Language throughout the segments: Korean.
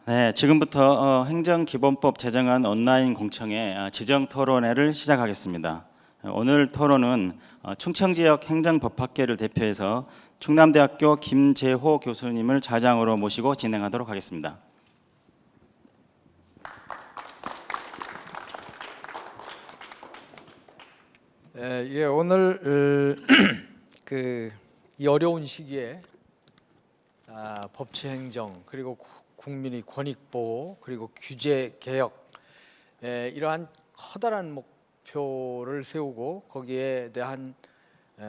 네, 지금부터 행정기본법 제정안 온라인 공청회 지정 토론회를 시작하겠습니다. 오늘 토론은 충청지역 행정법학계를 대표해서 충남대학교 김재호 교수님을 자장으로 모시고 진행하도록 하겠습니다. 오늘 이 어려운 시기에 법치행정 그리고 국민의 권익보호 그리고 규제 개혁 이러한 커다란 목표를 세우고 거기에 대한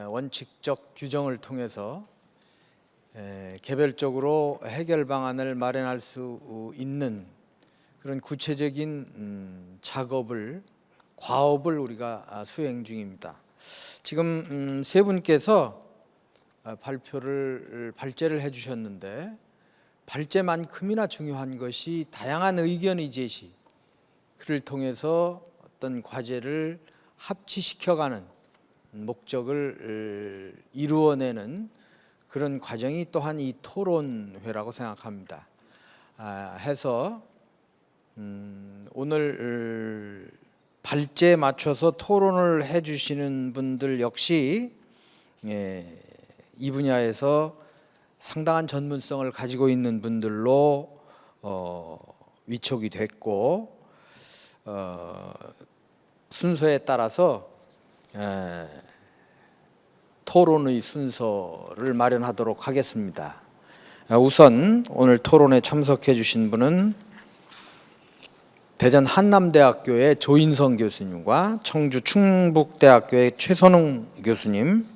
원칙적 규정을 통해서 개별적으로 해결 방안을 마련할 수 있는 그런 구체적인 과업을 우리가 수행 중입니다. 지금 세 분께서 발제를 해주셨는데 발제만큼이나 중요한 것이 다양한 의견의 제시, 그를 통해서 어떤 과제를 합치시켜가는 목적을 이루어내는 그런 과정이 또한 이 토론회라고 생각합니다. 해서 오늘 발제에 맞춰서 토론을 해주시는 분들 역시 이 분야에서 상당한 전문성을 가지고 있는 분들로 위촉이 됐고 순서에 따라서 토론의 순서를 마련하도록 하겠습니다. 우선 오늘 토론에 참석해 주신 분은 대전 한남대학교의 조인성 교수님과 청주 충북대학교의 최선웅 교수님,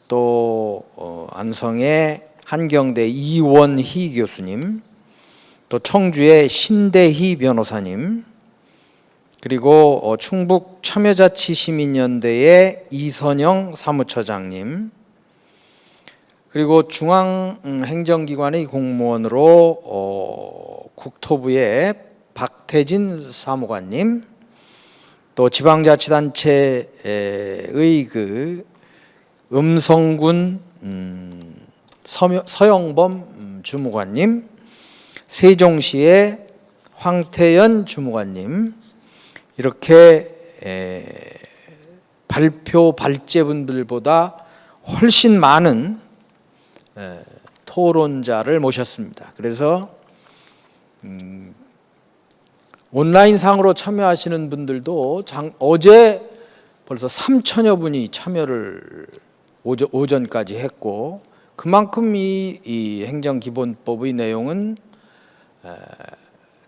또 안성의 한경대 이원희 교수님, 또 청주의 신대희 변호사님, 그리고 충북 참여자치시민연대의 이선영 사무처장님, 그리고 중앙행정기관의 공무원으로 국토부의 박태진 사무관님, 또 지방자치단체의 음성군 서영범 주무관님, 세종시의 황태연 주무관님, 이렇게 발제분들보다 훨씬 많은 토론자를 모셨습니다. 그래서 온라인상으로 참여하시는 분들도 어제 벌써 3천여 분이 참여를 오전까지 했고, 그만큼 이 행정기본법의 내용은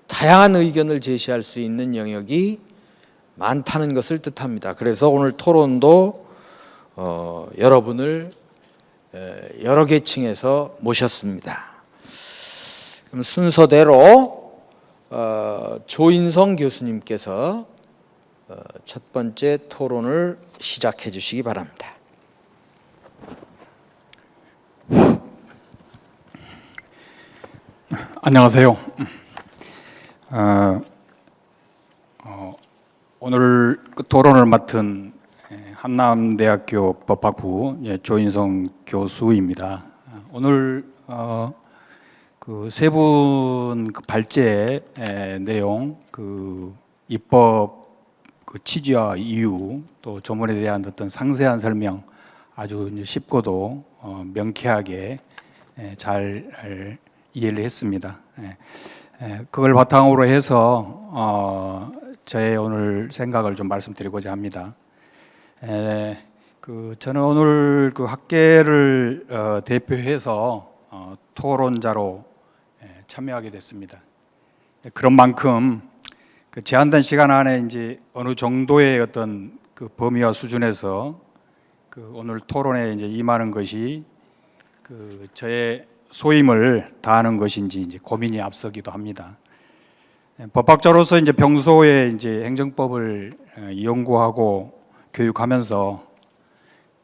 다양한 의견을 제시할 수 있는 영역이 많다는 것을 뜻합니다. 그래서 오늘 토론도 여러분을 여러 계층에서 모셨습니다. 그럼 순서대로 조인성 교수님께서 첫 번째 토론을 시작해 주시기 바랍니다. 안녕하세요. 오늘 토론을 맡은 한남대학교 법학부 조인성 교수입니다. 오늘 그 세 분 발제 내용, 입법 취지와 이유, 또 조문에 대한 어떤 상세한 설명 아주 쉽고도 명쾌하게 잘 이해를 했습니다. 그걸 바탕으로 해서 저의 오늘 생각을 좀 말씀드리고자 합니다. 저는 오늘 학계를 대표해서 토론자로 참여하게 됐습니다. 그런 만큼 제한된 시간 안에 이제 어느 정도의 어떤 범위와 수준에서 오늘 토론에 이제 임하는 것이 저의 소임을 다하는 것인지 이제 고민이 앞서기도 합니다. 법학자로서 이제 평소에 이제 행정법을 연구하고 교육하면서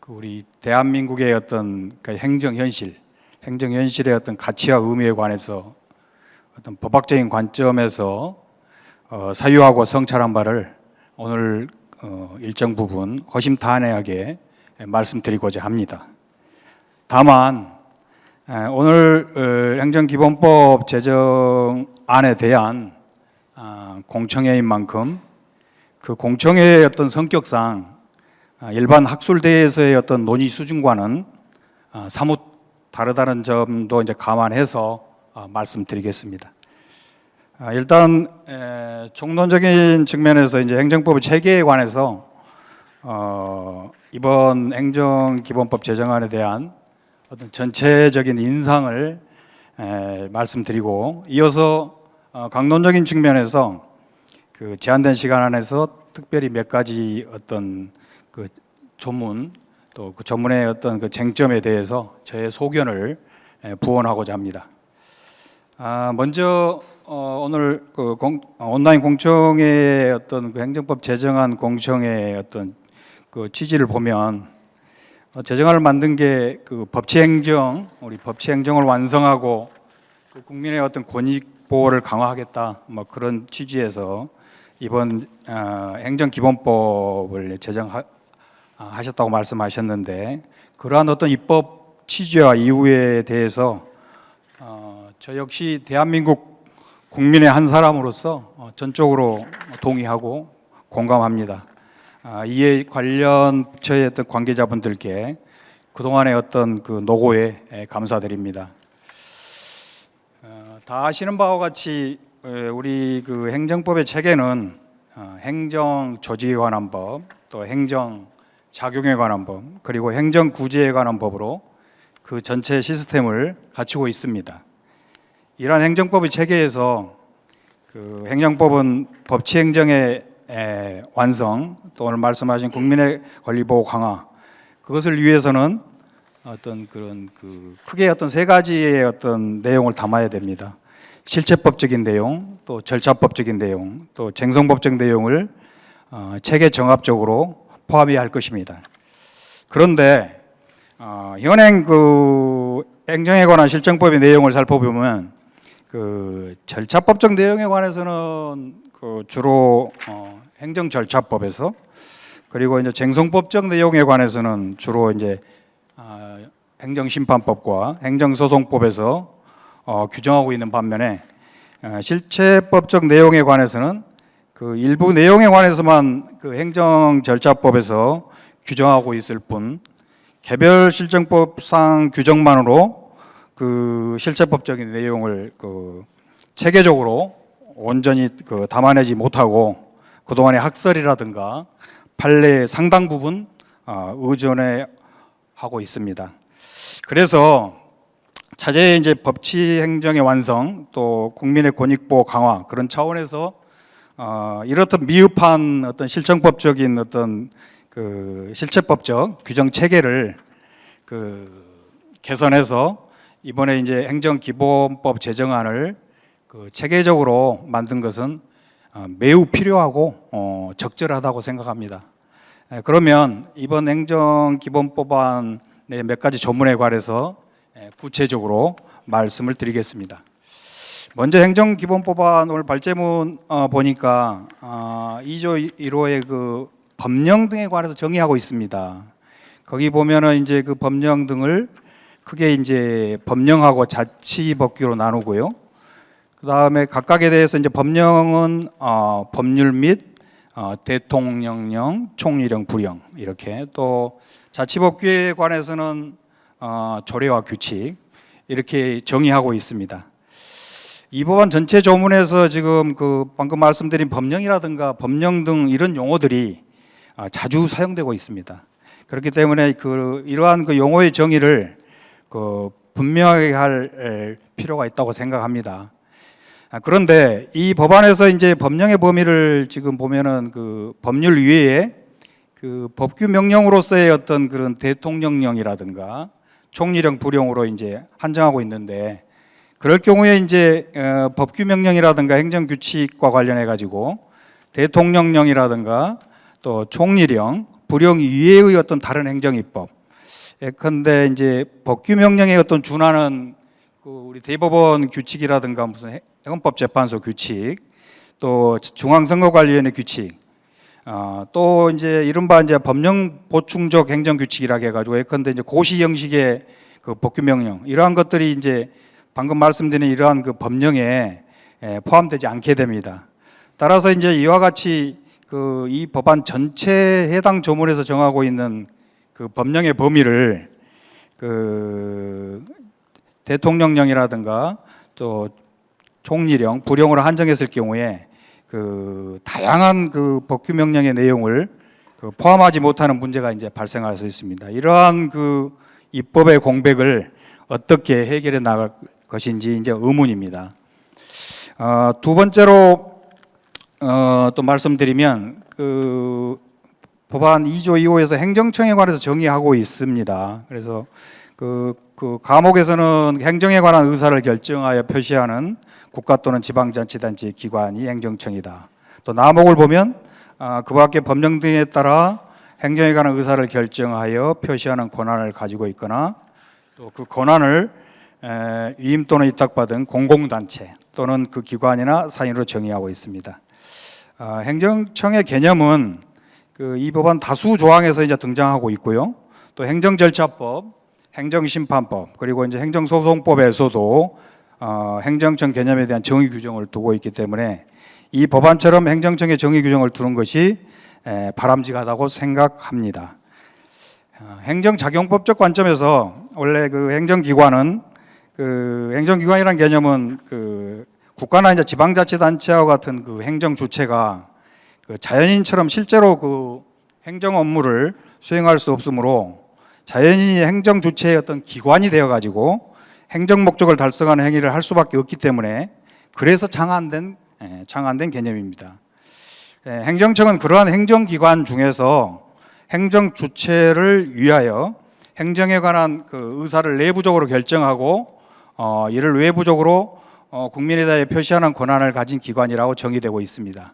우리 대한민국의 어떤 행정현실의 어떤 가치와 의미에 관해서 어떤 법학적인 관점에서 사유하고 성찰한 바를 오늘 일정 부분 허심탄회하게 말씀드리고자 합니다. 다만 오늘 행정기본법 제정안에 대한 공청회인 만큼 그 공청회의 어떤 성격상 일반 학술대회에서의 어떤 논의 수준과는 사뭇 다르다는 점도 이제 감안해서 말씀드리겠습니다. 일단 총론적인 측면에서 이제 행정법의 체계에 관해서 이번 행정기본법 제정안에 대한 어떤 전체적인 인상을 말씀드리고, 이어서 강론적인 측면에서 그 제한된 시간 안에서 특별히 몇 가지 어떤 그 조문, 또 그 전문의 어떤 그 쟁점에 대해서 저의 소견을 부언하고자 합니다. 먼저 오늘 그 온라인 공청회의 어떤 그 행정법 제정안 공청회의 어떤 그 취지를 보면, 제정안을 만든 게 그 법치행정, 우리 법치행정을 완성하고 그 국민의 어떤 권익 보호를 강화하겠다, 뭐 그런 취지에서 이번 행정기본법을 제정하셨다고 말씀하셨는데, 그러한 어떤 입법 취지와 이유에 대해서 저 역시 대한민국 국민의 한 사람으로서 전적으로 동의하고 공감합니다. 이에 관련 부처의 어떤 관계자분들께 그동안의 어떤 그 노고에 감사드립니다. 다 아시는 바와 같이 우리 그 행정법의 체계는 행정 조직에 관한 법, 또 행정 작용에 관한 법, 그리고 행정 구제에 관한 법으로 그 전체 시스템을 갖추고 있습니다. 이러한 행정법의 체계에서 그 행정법은 법치 행정의 완성, 또 오늘 말씀하신 국민의 권리 보호 강화, 그것을 위해서는 어떤 그런 그 크게 어떤 세 가지의 어떤 내용을 담아야 됩니다. 실체법적인 내용, 또 절차법적인 내용, 또 쟁송법적 내용을 체계 정합적으로 포함해야 할 것입니다. 그런데 현행 그 행정에 관한 실정법의 내용을 살펴보면 그 절차법적 내용에 관해서는 그 주로 행정절차법에서, 그리고 이제 쟁송법적 내용에 관해서는 주로 이제 행정심판법과 행정소송법에서 규정하고 있는 반면에, 실체법적 내용에 관해서는 그 일부 내용에 관해서만 그 행정절차법에서 규정하고 있을 뿐, 개별 실정법상 규정만으로 그 실체법적인 내용을 그 체계적으로 온전히 그 담아내지 못하고 그동안의 학설이라든가 판례의 상당 부분 의존해 하고 있습니다. 그래서 차제의 이제 법치 행정의 완성, 또 국민의 권익 보호 강화, 그런 차원에서 이렇듯 미흡한 어떤 실정법적인 어떤 그 실체법적 규정 체계를 그 개선해서 이번에 이제 행정기본법 제정안을 그 체계적으로 만든 것은 매우 필요하고 적절하다고 생각합니다. 그러면 이번 행정기본법안의 몇 가지 조문에 관해서 구체적으로 말씀을 드리겠습니다. 먼저 행정기본법안 오늘 발제문 보니까 2조 1호의 그 법령 등에 관해서 정의하고 있습니다. 거기 보면은 이제 그 법령 등을 크게 이제 법령하고 자치법규로 나누고요. 그 다음에 각각에 대해서 이제 법령은 법률 및 대통령령, 총리령, 부령, 이렇게, 또 자치법규에 관해서는 조례와 규칙, 이렇게 정의하고 있습니다. 이 법안 전체 조문에서 지금 그 방금 말씀드린 법령이라든가 법령 등 이런 용어들이 자주 사용되고 있습니다. 그렇기 때문에 그 이러한 그 용어의 정의를 그 분명하게 할 필요가 있다고 생각합니다. 그런데 이 법안에서 이제 법령의 범위를 지금 보면은 그 법률 위에 그 법규 명령으로서의 어떤 그런 대통령령이라든가 총리령, 부령으로 이제 한정하고 있는데, 그럴 경우에 이제 법규 명령이라든가 행정규칙과 관련해 가지고 대통령령이라든가 또 총리령, 부령 이외의 어떤 다른 행정입법, 예컨대 이제 법규 명령의 어떤 준하는 그 우리 대법원 규칙이라든가 무슨 헌법재판소 규칙, 또 중앙선거관리위원회 규칙, 또 이제 이른바 이제 법령 보충적 행정규칙이라고 해가지고 예컨대 이제 고시 형식의 그 복귀 명령 이러한 것들이 이제 방금 말씀드린 이러한 그 법령에 포함되지 않게 됩니다. 따라서 이제 이와 같이 그 이 법안 전체 해당 조문에서 정하고 있는 그 법령의 범위를 그 대통령령이라든가 또 총리령, 부령으로 한정했을 경우에 그 다양한 그 법규 명령의 내용을 그 포함하지 못하는 문제가 이제 발생할 수 있습니다. 이러한 그 입법의 공백을 어떻게 해결해 나갈 것인지 이제 의문입니다. 두 번째로 또 말씀드리면 그 법안 2조 2호에서 행정청에 관해서 정의하고 있습니다. 그래서 그 과목에서는 행정에 관한 의사를 결정하여 표시하는 국가 또는 지방자치단체 기관이 행정청이다. 또 나목을 보면 그 밖에 법령 등에 따라 행정에 관한 의사를 결정하여 표시하는 권한을 가지고 있거나 또 그 권한을 위임 또는 위탁받은 공공단체 또는 그 기관이나 사인으로 정의하고 있습니다. 행정청의 개념은 그 이 법안 다수 조항에서 이제 등장하고 있고요. 또 행정절차법, 행정심판법 그리고 이제 행정소송법에서도 행정청 개념에 대한 정의 규정을 두고 있기 때문에 이 법안처럼 행정청의 정의 규정을 두는 것이 바람직하다고 생각합니다. 행정작용법적 관점에서 원래 그 행정기관은 그 행정기관이라는 개념은 그 국가나 이제 지방자치단체와 같은 그 행정 주체가 그 자연인처럼 실제로 그 행정 업무를 수행할 수 없으므로 자연인이 행정 주체의 어떤 기관이 되어 가지고 행정 목적을 달성하는 행위를 할 수밖에 없기 때문에 그래서 창안된 개념입니다. 행정청은 그러한 행정기관 중에서 행정 주체를 위하여 행정에 관한 그 의사를 내부적으로 결정하고 이를 외부적으로 국민에 대해 표시하는 권한을 가진 기관이라고 정의되고 있습니다.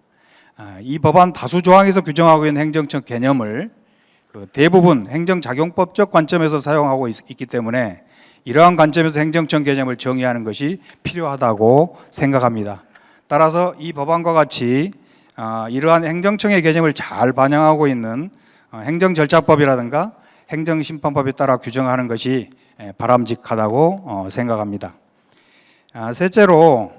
이 법안 다수 조항에서 규정하고 있는 행정청 개념을 그 대부분 행정작용법적 관점에서 사용하고 있기 때문에 이러한 관점에서 행정청 개념을 정의하는 것이 필요하다고 생각합니다. 따라서 이 법안과 같이 이러한 행정청의 개념을 잘 반영하고 있는 행정절차법이라든가 행정심판법에 따라 규정하는 것이 바람직하다고 생각합니다. 셋째로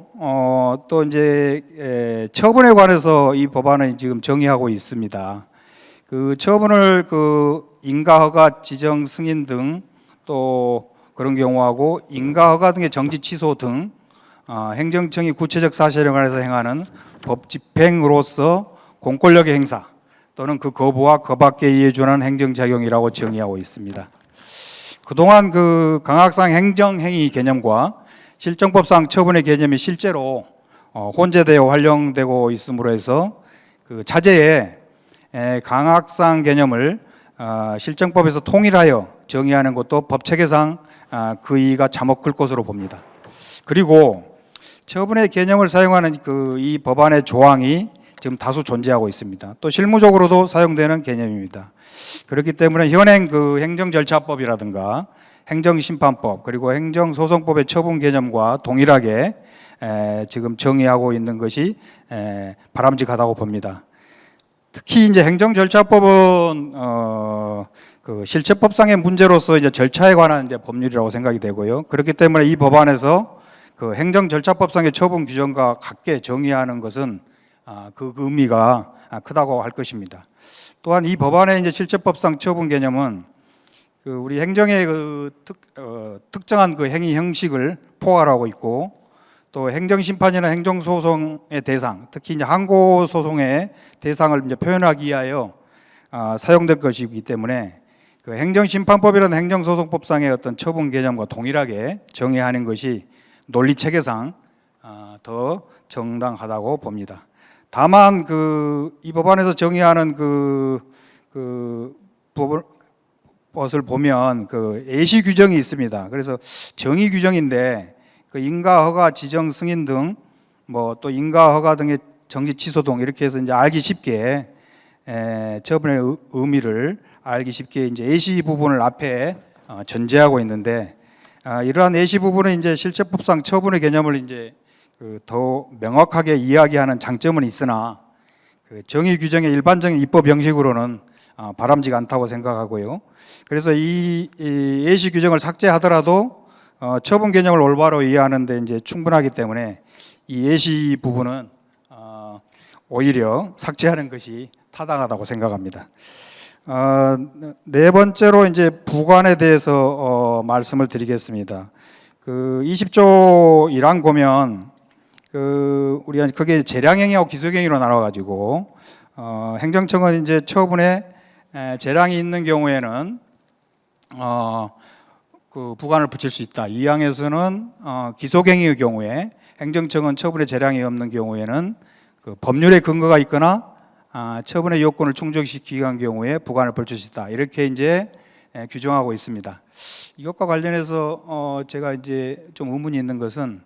또 이제 처분에 관해서 이 법안은 지금 정의하고 있습니다. 그 처분을 그 인가허가 지정 승인 등 또 그런 경우하고 인가허가 등의 정지 취소 등 행정청이 구체적 사실에 관해서 행하는 법 집행으로서 공권력의 행사 또는 그 거부와 그 밖에 이에 준하는 행정작용이라고 정의하고 있습니다. 그동안 그 강학상 행정행위 개념과 실정법상 처분의 개념이 실제로 혼재되어 활용되고 있으므로 해서 그 차제에 강학상 개념을 실정법에서 통일하여 정의하는 것도 법체계상 그 이의가 참혹 클 것으로 봅니다. 그리고 처분의 개념을 사용하는 그 이 법안의 조항이 지금 다수 존재하고 있습니다. 또 실무적으로도 사용되는 개념입니다. 그렇기 때문에 현행 그 행정절차법이라든가 행정심판법 그리고 행정소송법의 처분 개념과 동일하게 지금 정의하고 있는 것이 바람직하다고 봅니다. 특히 이제 행정절차법은 그 실체법상의 문제로서 이제 절차에 관한 이제 법률이라고 생각이 되고요. 그렇기 때문에 이 법안에서 그 행정절차법상의 처분 규정과 같게 정의하는 것은 그 의미가 크다고 할 것입니다. 또한 이 법안의 이제 실체법상 처분 개념은 그 우리 행정의 그 특정한 그 행위 형식을 포괄하고 있고 또 행정심판이나 행정소송의 대상, 특히 이제 항고소송의 대상을 이제 표현하기 위하여 사용될 것이기 때문에 그 행정심판법이라는 행정소송법상의 어떤 처분 개념과 동일하게 정의하는 것이 논리체계상 더 정당하다고 봅니다. 다만 그 이 법안에서 정의하는 것을 보면 그 예시 규정이 있습니다. 그래서 정의 규정인데 그 인가 허가 지정 승인 등 뭐 또 인가 허가 등의 정지 취소 등 이렇게 해서 이제 알기 쉽게 처분의 의미를 알기 쉽게 이제 예시 부분을 앞에 전제하고 있는데 이러한 예시 부분은 이제 실체법상 처분의 개념을 이제 더 명확하게 이야기하는 장점은 있으나 그 정의 규정의 일반적인 입법 형식으로는 바람직하지 않다고 생각하고요. 그래서 이 예시 규정을 삭제하더라도 처분 개념을 올바로 이해하는데 이제 충분하기 때문에 이 예시 부분은 오히려 삭제하는 것이 타당하다고 생각합니다. 네 번째로 이제 부관에 대해서 말씀을 드리겠습니다. 그 20조 1항 보면 우리가 그게 재량행위하고 기소행위로 나눠가지고 행정청은 이제 처분에 재량이 있는 경우에는 그 부관을 붙일 수 있다. 2항에서는 기소행위의 경우에 행정청은 처분에 재량이 없는 경우에는 그 법률의 근거가 있거나 처분의 요건을 충족시키기 위한 경우에 부관을 벌칠 수 있다. 이렇게 이제 규정하고 있습니다. 이것과 관련해서 제가 이제 좀 의문이 있는 것은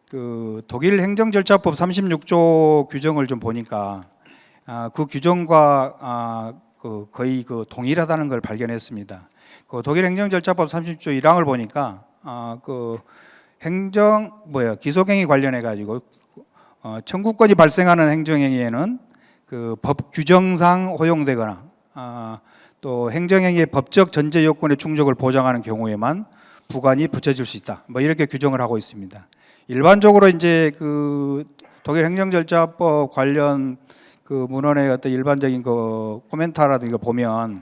그 독일 행정절차법 36조 규정을 좀 보니까 그 규정과 거의 그 동일하다는 걸 발견했습니다. 그 독일 행정절차법 30조 1항을 보니까 그 기소행위 관련해 가지고 청구권이 발생하는 행정행위에는 그 법 규정상 허용되거나 또 행정행위의 법적 전제 요건의 충족을 보장하는 경우에만 부관이 붙여질 수 있다. 뭐 이렇게 규정을 하고 있습니다. 일반적으로 이제 그 독일 행정절차법 관련 그 문헌의 어떤 일반적인 그 코멘타라든가 보면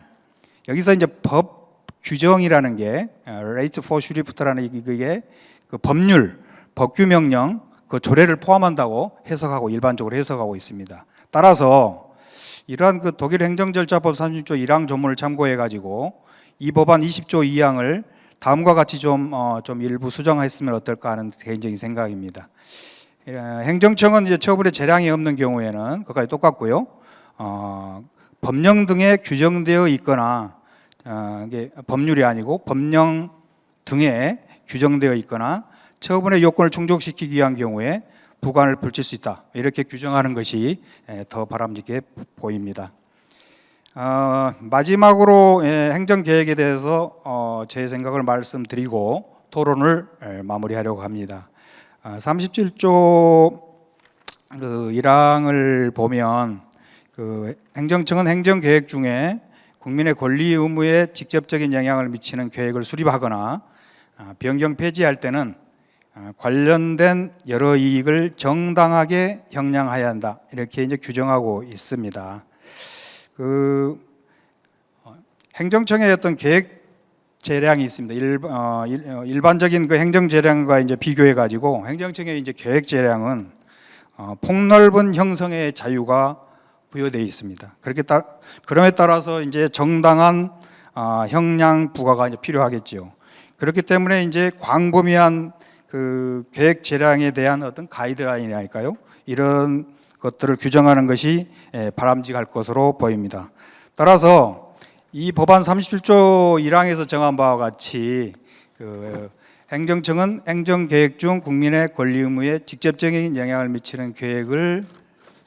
여기서 이제 법 규정이라는 게 Rate for Schrift라는 이게 그 법률, 법규 명령 그 조례를 포함한다고 해석하고 일반적으로 해석하고 있습니다. 따라서 이러한 그 독일 행정절차법 30조 1항 조문을 참고해 가지고 이 법안 20조 2항을 다음과 같이 좀 일부 수정했으면 어떨까 하는 개인적인 생각입니다. 행정청은 이제 처분에 재량이 없는 경우에는 그까지 똑같고요. 법령 등에 규정되어 있거나 이게 법률이 아니고 법령 등에 규정되어 있거나 처분의 요건을 충족시키기 위한 경우에 부관을 붙일 수 있다. 이렇게 규정하는 것이 더 바람직해 보입니다. 마지막으로 행정계획에 대해서 제 생각을 말씀드리고 토론을 마무리하려고 합니다. 37조 그 1항을 보면 그 행정청은 행정계획 중에 국민의 권리 의무에 직접적인 영향을 미치는 계획을 수립하거나 변경 폐지할 때는 관련된 여러 이익을 정당하게 형량하여야 한다. 이렇게 이제 규정하고 있습니다. 그 행정청의 어떤 계획 재량이 있습니다. 일반적인 그 행정 재량과 이제 비교해 가지고 행정청의 이제 계획 재량은 폭넓은 형성의 자유가 부여되어 있습니다. 그럼에 따라서 이제 정당한 형량 부과가 이제 필요하겠지요. 그렇기 때문에 이제 광범위한 그 계획 재량에 대한 어떤 가이드라인이랄까요? 이런 것들을 규정하는 것이 바람직할 것으로 보입니다. 따라서 이 법안 37조 1항에서 정한 바와 같이 그 행정청은 행정계획 중 국민의 권리 의무에 직접적인 영향을 미치는 계획을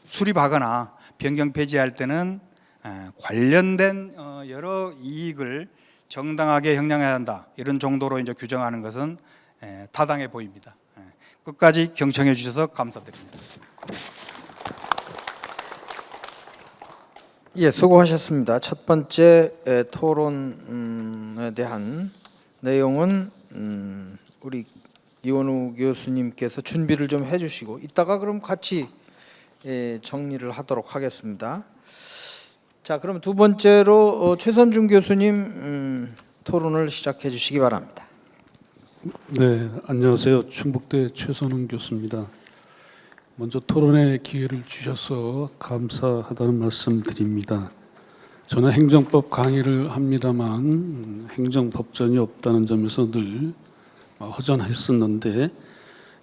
수립하거나 변경 폐지할 때는 관련된 여러 이익을 정당하게 형량해야 한다. 이런 정도로 이제 규정하는 것은 타당해 보입니다. 끝까지 경청해 주셔서 감사드립니다. 예, 수고하셨습니다. 첫 번째 토론에 대한 내용은 우리 이원우 교수님께서 준비를 좀 해주시고 이따가 그럼 같이 정리를 하도록 하겠습니다. 자, 그럼 두 번째로 최선중 교수님 토론을 시작해 주시기 바랍니다. 네, 안녕하세요. 충북대 최선웅 교수입니다. 먼저 토론의 기회를 주셔서 감사하다는 말씀 드립니다. 저는 행정법 강의를 합니다만 행정법전이 없다는 점에서 늘 허전했었는데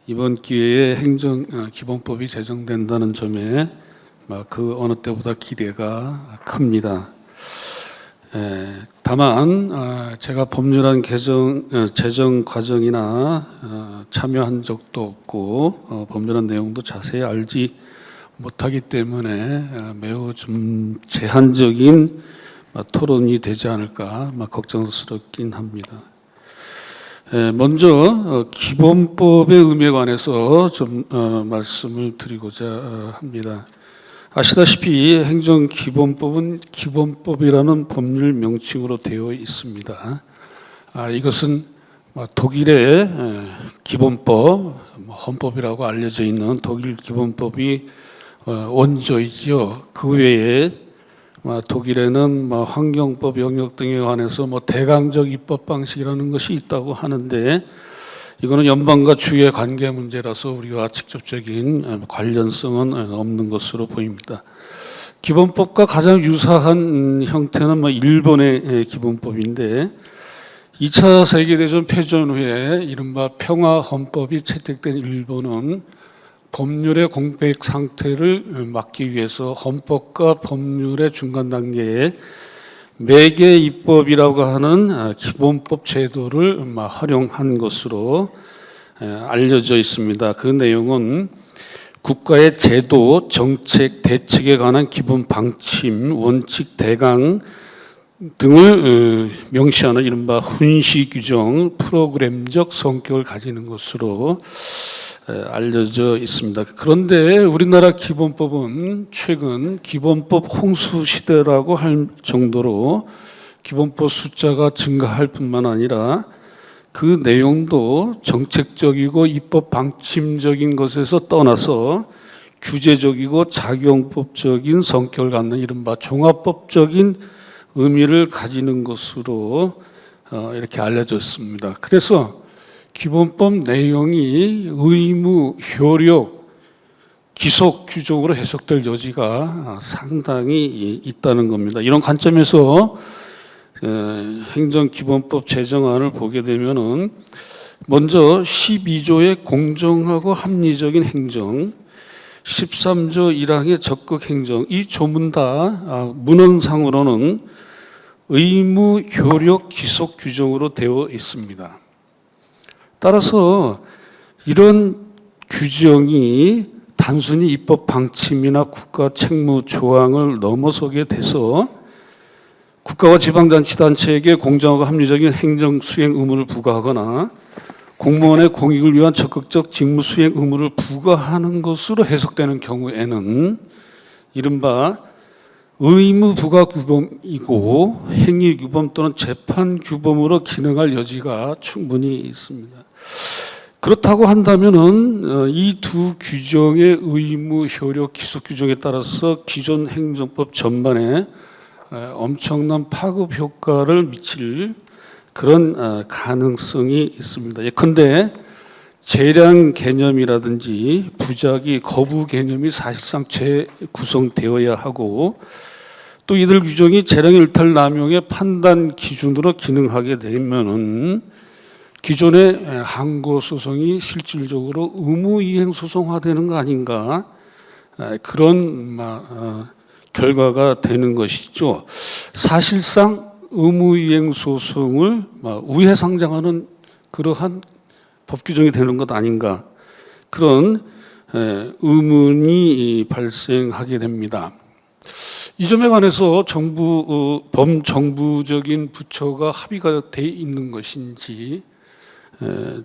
이번 기회에 행정기본법이 제정된다는 점에 그 어느 때보다 기대가 큽니다. 다만 제가 법률안 제정 과정이나 참여한 적도 없고 법률안 내용도 자세히 알지 못하기 때문에 매우 좀 제한적인 토론이 되지 않을까 걱정스럽긴 합니다. 먼저 기본법의 의미에 관해서 좀 말씀을 드리고자 합니다. 아시다시피 행정기본법은 기본법이라는 법률 명칭으로 되어 있습니다. 이것은 독일의 기본법, 헌법이라고 알려져 있는 독일 기본법이 원조이죠. 그 외에 독일에는 환경법 영역 등에 관해서 대강적 입법 방식이라는 것이 있다고 하는데, 이거는 연방과 주의 관계 문제라서 우리와 직접적인 관련성은 없는 것으로 보입니다. 기본법과 가장 유사한 형태는 일본의 기본법인데, 2차 세계대전 패전 후에 이른바 평화헌법이 채택된 일본은 법률의 공백 상태를 막기 위해서 헌법과 법률의 중간 단계에 매개 입법이라고 하는 기본법 제도를 활용한 것으로 알려져 있습니다. 그 내용은 국가의 제도, 정책, 대책에 관한 기본 방침, 원칙, 대강 등을 명시하는 이른바 훈시 규정, 프로그램적 성격을 가지는 것으로 알려져 있습니다. 그런데 우리나라 기본법은 최근 기본법 홍수 시대라고 할 정도로 기본법 숫자가 증가할 뿐만 아니라 그 내용도 정책적이고 입법 방침적인 것에서 떠나서 규제적이고 작용법적인 성격을 갖는 이른바 종합법적인 의미를 가지는 것으로 이렇게 알려졌습니다. 그래서 기본법 내용이 의무, 효력, 기속 규정으로 해석될 여지가 상당히 있다는 겁니다. 이런 관점에서 행정기본법 제정안을 보게 되면은 먼저 12조의 공정하고 합리적인 행정, 13조 1항의 적극 행정, 이 조문 다 문헌상으로는 의무, 효력, 기속 규정으로 되어 있습니다. 따라서 이런 규정이 단순히 입법 방침이나 국가 책무 조항을 넘어서게 돼서 국가와 지방자치단체에게 공정하고 합리적인 행정 수행 의무를 부과하거나 공무원의 공익을 위한 적극적 직무 수행 의무를 부과하는 것으로 해석되는 경우에는 이른바 의무 부과 규범이고 행위 규범 또는 재판 규범으로 기능할 여지가 충분히 있습니다. 그렇다고 한다면은 이 두 규정의 의무, 효력, 기속 규정에 따라서 기존 행정법 전반에 엄청난 파급 효과를 미칠 그런 가능성이 있습니다. 예컨대 재량 개념이라든지 부작위, 거부 개념이 사실상 재구성되어야 하고, 또 이들 규정이 재량 일탈 남용의 판단 기준으로 기능하게 되면은 기존의 항고 소송이 실질적으로 의무 이행 소송화되는 거 아닌가, 그런 결과가 되는 것이죠. 사실상 의무 이행 소송을 우회상정하는 그러한 법 규정이 되는 것 아닌가, 그런 의문이 발생하게 됩니다. 이 점에 관해서 범정부적인 부처가 합의가 돼 있는 것인지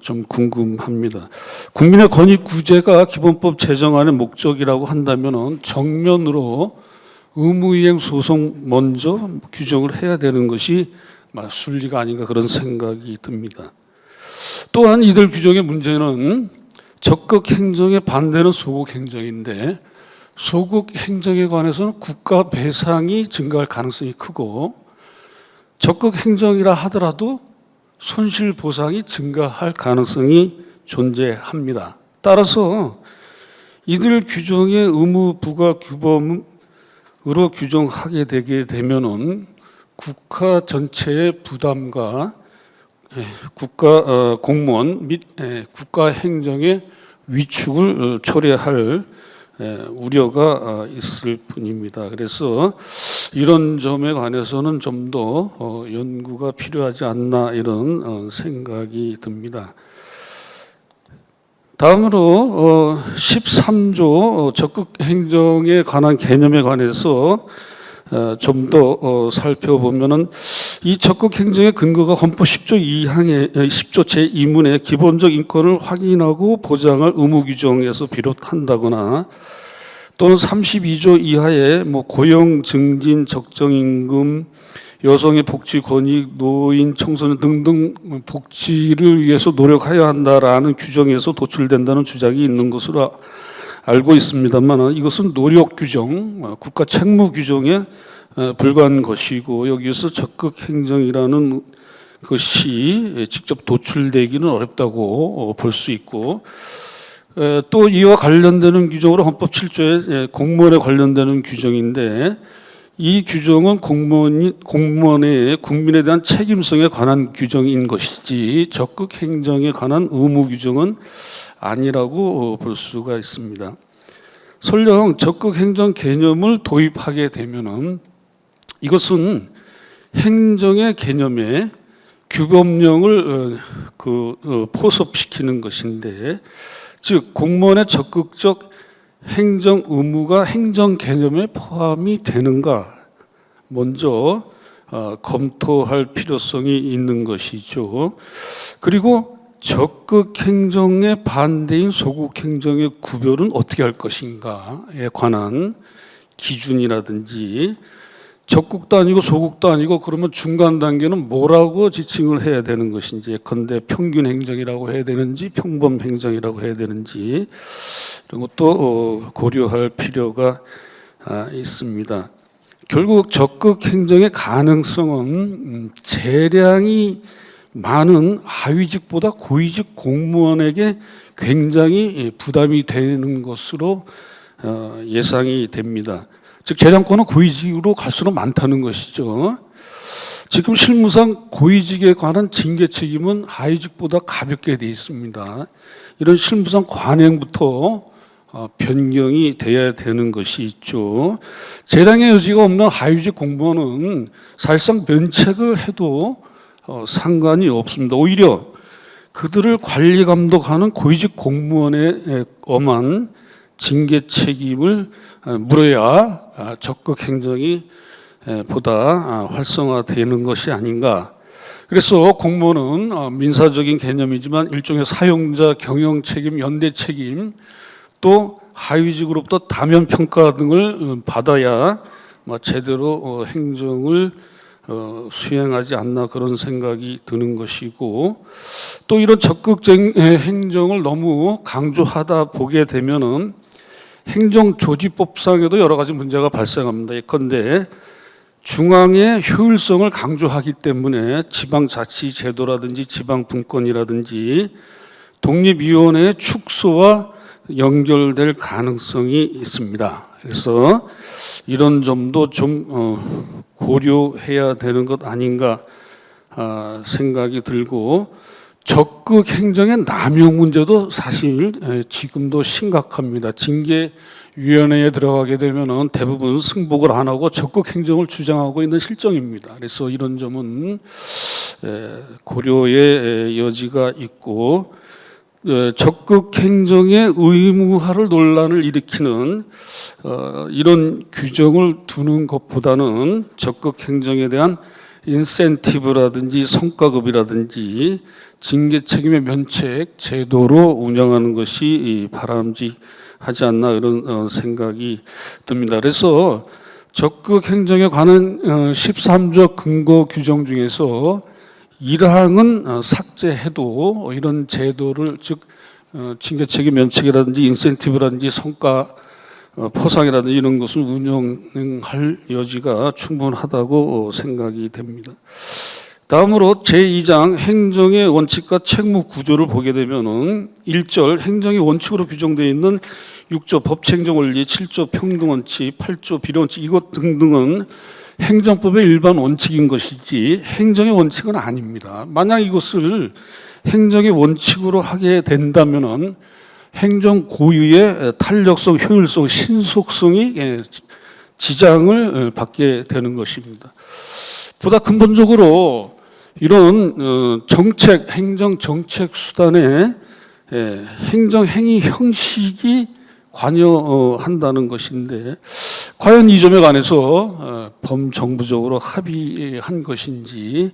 좀 궁금합니다. 국민의 권익 구제가 기본법 제정안의 목적이라고 한다면 정면으로 의무이행 소송 먼저 규정을 해야 되는 것이 순리가 아닌가, 그런 생각이 듭니다. 또한 이들 규정의 문제는 적극 행정에 반대는 소극 행정인데, 소극 행정에 관해서는 국가 배상이 증가할 가능성이 크고, 적극 행정이라 하더라도 손실 보상이 증가할 가능성이 존재합니다. 따라서 이들 규정의 의무 부과 규범으로 규정하게 되게 되면은 국가 전체의 부담과 국가 공무원 및 국가 행정의 위축을 초래할 우려가 있을 뿐입니다. 그래서 이런 점에 관해서는 좀 더 연구가 필요하지 않나, 이런 생각이 듭니다. 다음으로 13조 적극 행정에 관한 개념에 관해서 좀 더 살펴보면은, 이 적극 행정의 근거가 헌법 10조 2항의 10조 제2문의 기본적 인권을 확인하고 보장할 의무 규정에서 비롯한다거나, 또는 32조 이하의 뭐 고용 증진 적정 임금, 여성의 복지 권익, 노인, 청소년 등등 복지를 위해서 노력해야 한다라는 규정에서 도출된다는 주장이 있는 것으로 알고 있습니다만, 이것은 노력 규정, 국가 책무 규정에 불과한 것이고, 여기에서 적극 행정이라는 것이 직접 도출되기는 어렵다고 볼 수 있고, 또 이와 관련되는 규정으로 헌법 7조에 공무원에 관련되는 규정인데, 이 규정은 공무원의 국민에 대한 책임성에 관한 규정인 것이지 적극 행정에 관한 의무 규정은 아니라고 볼 수가 있습니다. 설령 적극 행정 개념을 도입하게 되면은 이것은 행정의 개념에 규범령을 포섭시키는 것인데, 즉 공무원의 적극적 행정 의무가 행정 개념에 포함이 되는가 먼저 검토할 필요성이 있는 것이죠. 그리고 적극 행정의 반대인 소극 행정의 구별은 어떻게 할 것인가에 관한 기준이라든지, 적극도 아니고 소극도 아니고 그러면 중간 단계는 뭐라고 지칭을 해야 되는 것인지, 예컨대 평균 행정이라고 해야 되는지 평범 행정이라고 해야 되는지, 이런 것도 고려할 필요가 있습니다. 결국 적극 행정의 가능성은 재량이 많은 하위직보다 고위직 공무원에게 굉장히 부담이 되는 것으로 예상이 됩니다. 즉 재량권은 고위직으로 갈수록 많다는 것이죠. 지금 실무상 고위직에 관한 징계 책임은 하위직보다 가볍게 되어 있습니다. 이런 실무상 관행부터 변경이 돼야 되는 것이 있죠. 재량의 여지가 없는 하위직 공무원은 사실상 면책을 해도 상관이 없습니다. 오히려 그들을 관리 감독하는 고위직 공무원의 엄한 징계 책임을 물어야 적극 행정이 보다 활성화되는 것이 아닌가. 그래서 공무원은 민사적인 개념이지만 일종의 사용자 경영 책임, 연대 책임, 또 하위직으로부터 다면 평가 등을 받아야 제대로 행정을 수행하지 않나, 그런 생각이 드는 것이고, 또 이런 적극 행정을 너무 강조하다 보게 되면은 행정조직법상에도 여러 가지 문제가 발생합니다. 예컨대 중앙의 효율성을 강조하기 때문에 지방자치제도라든지 지방분권이라든지 독립위원회의 축소와 연결될 가능성이 있습니다. 그래서 이런 점도 좀 고려해야 되는 것 아닌가 생각이 들고, 적극 행정의 남용 문제도 사실 지금도 심각합니다. 징계위원회에 들어가게 되면 대부분 승복을 안 하고 적극 행정을 주장하고 있는 실정입니다. 그래서 이런 점은 고려의 여지가 있고, 적극 행정의 의무화를 논란을 일으키는 이런 규정을 두는 것보다는 적극 행정에 대한 인센티브라든지 성과급이라든지 징계 책임의 면책 제도로 운영하는 것이 바람직하지 않나, 이런 생각이 듭니다. 그래서 적극 행정에 관한 13조 근거 규정 중에서 1항은 삭제해도 이런 제도를, 즉 징계 책임 면책이라든지 인센티브라든지 성과 포상이라든지 이런 것을 운영할 여지가 충분하다고 생각이 됩니다. 다음으로 제2장 행정의 원칙과 책무 구조를 보게 되면은 1절 행정의 원칙으로 규정되어 있는 6조 법치행정 원리, 7조 평등원칙, 8조 비례원칙, 이것 등등은 행정법의 일반 원칙인 것이지 행정의 원칙은 아닙니다. 만약 이것을 행정의 원칙으로 하게 된다면은 행정 고유의 탄력성, 효율성, 신속성이 지장을 받게 되는 것입니다. 보다 근본적으로 이런 정책, 행정 정책 수단에 행정 행위 형식이 관여한다는 것인데, 과연 이 점에 관해서 범정부적으로 합의한 것인지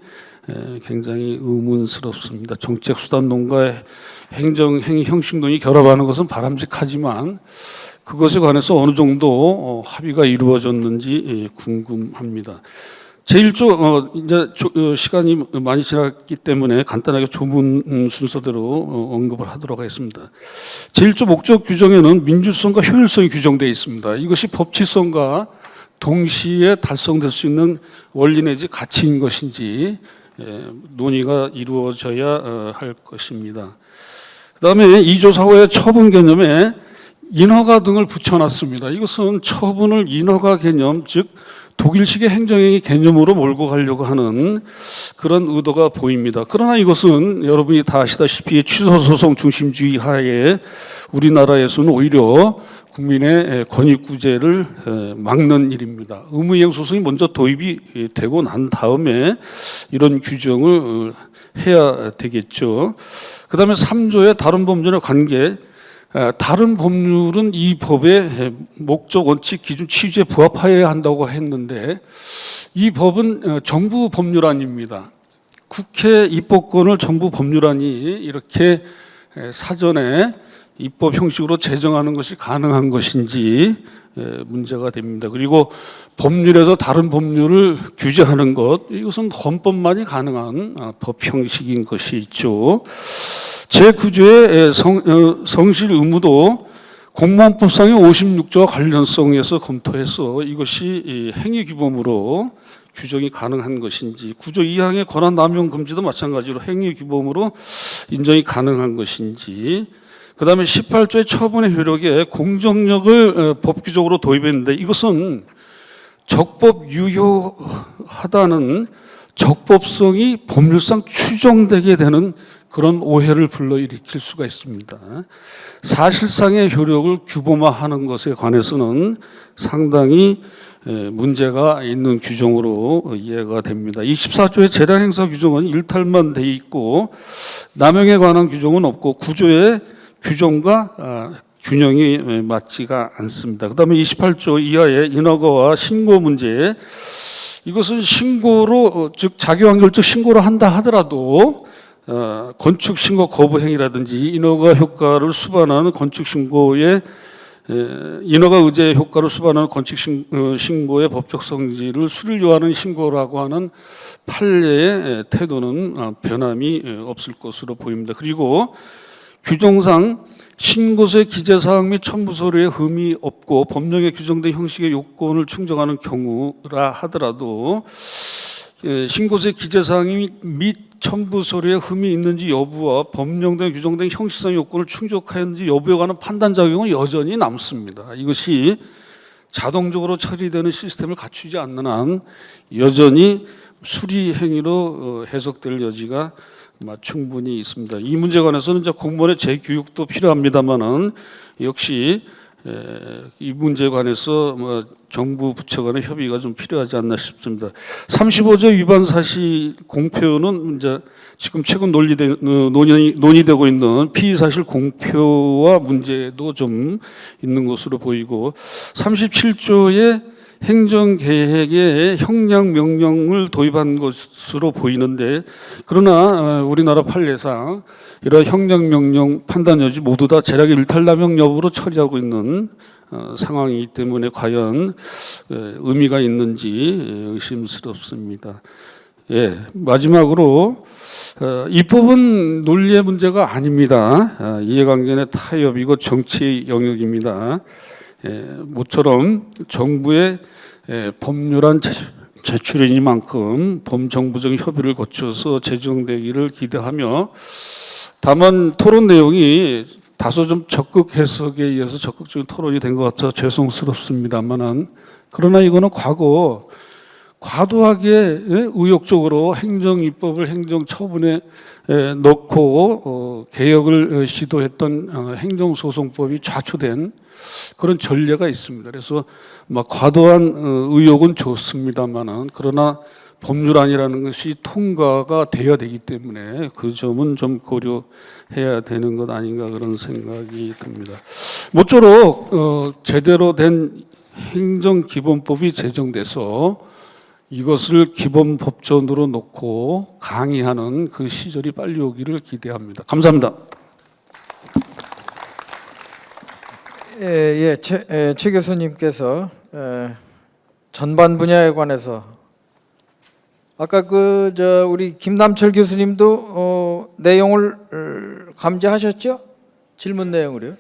굉장히 의문스럽습니다. 정책 수단 논과 행정 행위 형식 논이 결합하는 것은 바람직하지만 그것에 관해서 어느 정도 합의가 이루어졌는지 궁금합니다. 제1조 이제 시간이 많이 지났기 때문에 간단하게 조문 순서대로 언급을 하도록 하겠습니다. 제1조 목적 규정에는 민주성과 효율성이 규정되어 있습니다. 이것이 법치성과 동시에 달성될 수 있는 원리 내지 가치인 것인지 논의가 이루어져야 할 것입니다. 그다음에 2조 4호의 처분 개념에 인허가 등을 붙여놨습니다. 이것은 처분을 인허가 개념, 즉 독일식의 행정행위 개념으로 몰고 가려고 하는 그런 의도가 보입니다. 그러나 이것은 여러분이 다 아시다시피 취소소송 중심주의 하에 우리나라에서는 오히려 국민의 권익구제를 막는 일입니다. 의무이행 소송이 먼저 도입이 되고 난 다음에 이런 규정을 해야 되겠죠. 그 다음에 3조의 다른 법률의 관계, 다른 법률은 이 법의 목적, 원칙, 기준, 취지에 부합하여야 한다고 했는데 이 법은 정부 법률안입니다. 국회 입법권을 정부 법률안이 이렇게 사전에 입법 형식으로 제정하는 것이 가능한 것인지 문제가 됩니다. 그리고 법률에서 다른 법률을 규제하는 것, 이것은 헌법만이 가능한 법 형식인 것이 있죠. 제9조의 성실 의무도 공무원법상의 56조와 관련성에서 검토해서 이것이 행위규범으로 규정이 가능한 것인지, 9조 2항의 권한 남용 금지도 마찬가지로 행위규범으로 인정이 가능한 것인지, 그 다음에 18조의 처분의 효력에 공정력을 법규적으로 도입했는데 이것은 적법 유효하다는 적법성이 법률상 추정되게 되는 그런 오해를 불러일으킬 수가 있습니다. 사실상의 효력을 규범화하는 것에 관해서는 상당히 문제가 있는 규정으로 이해가 됩니다. 24조의 재량행사 규정은 일탈만 돼 있고 남용에 관한 규정은 없고 9조의 규정과 균형이 맞지가 않습니다. 그다음에 28조 이하의 인허가와 신고 문제, 이것은 신고로, 즉 자기완결적 신고를 한다 하더라도 건축 신고 거부 행위라든지 인허가 효과를 수반하는 건축 신고의 인허가 의제 효과를 수반하는 건축 신고의 법적 성질을 수리를 요하는 신고라고 하는 판례의 태도는 변함이 없을 것으로 보입니다. 그리고 규정상 신고서의 기재사항 및 첨부서류에 흠이 없고 법령에 규정된 형식의 요건을 충족하는 경우라 하더라도 신고서의 기재사항 및 첨부서류에 흠이 있는지 여부와 법령에 규정된 형식상 요건을 충족하였는지 여부에 관한 판단 작용은 여전히 남습니다. 이것이 자동적으로 처리되는 시스템을 갖추지 않는 한 여전히 수리 행위로 해석될 여지가 충분히 있습니다. 이 문제에 관해서는 이제 공무원의 재교육도 필요합니다만은 역시 이 문제에 관해서 정부 부처 간의 협의가 좀 필요하지 않나 싶습니다. 35조 위반 사실 공표는 이제 지금 최근 논의되고 있는 피의 사실 공표와 문제도 좀 있는 것으로 보이고 37조의 행정계획에 형량 명령을 도입한 것으로 보이는데 그러나 우리나라 판례상 이런 형량 명령 판단 여지 모두 다 재량의 일탈남용 여부로 처리하고 있는 상황이기 때문에 과연 의미가 있는지 의심스럽습니다. 예, 마지막으로 입법은 논리의 문제가 아닙니다. 이해관계의 타협이고 정치의 영역입니다. 모처럼 정부의 법률안 제출이니만큼 범정부적 협의를 거쳐서 제정되기를 기대하며 다만 토론 내용이 다소 좀 적극 해석에 의해서 적극적인 토론이 된 것 같아서 죄송스럽습니다만은 그러나 이거는 과도하게 의욕적으로 행정입법을 행정처분에 넣고 개혁을 시도했던 행정소송법이 좌초된 그런 전례가 있습니다. 그래서 과도한 의욕은 좋습니다만은 그러나 법률안이라는 것이 통과가 되어야 되기 때문에 그 점은 좀 고려해야 되는 것 아닌가 그런 생각이 듭니다. 모쪼록 제대로 된 행정기본법이 제정돼서 이것을 기본 법전으로 놓고 강의하는 그 시절이 빨리 오기를 기대합니다. 감사합니다. 최 교수님께서 전반 분야에 관해서 아까 우리 김남철 교수님도 내용을 감지하셨죠? 질문 내용으로요.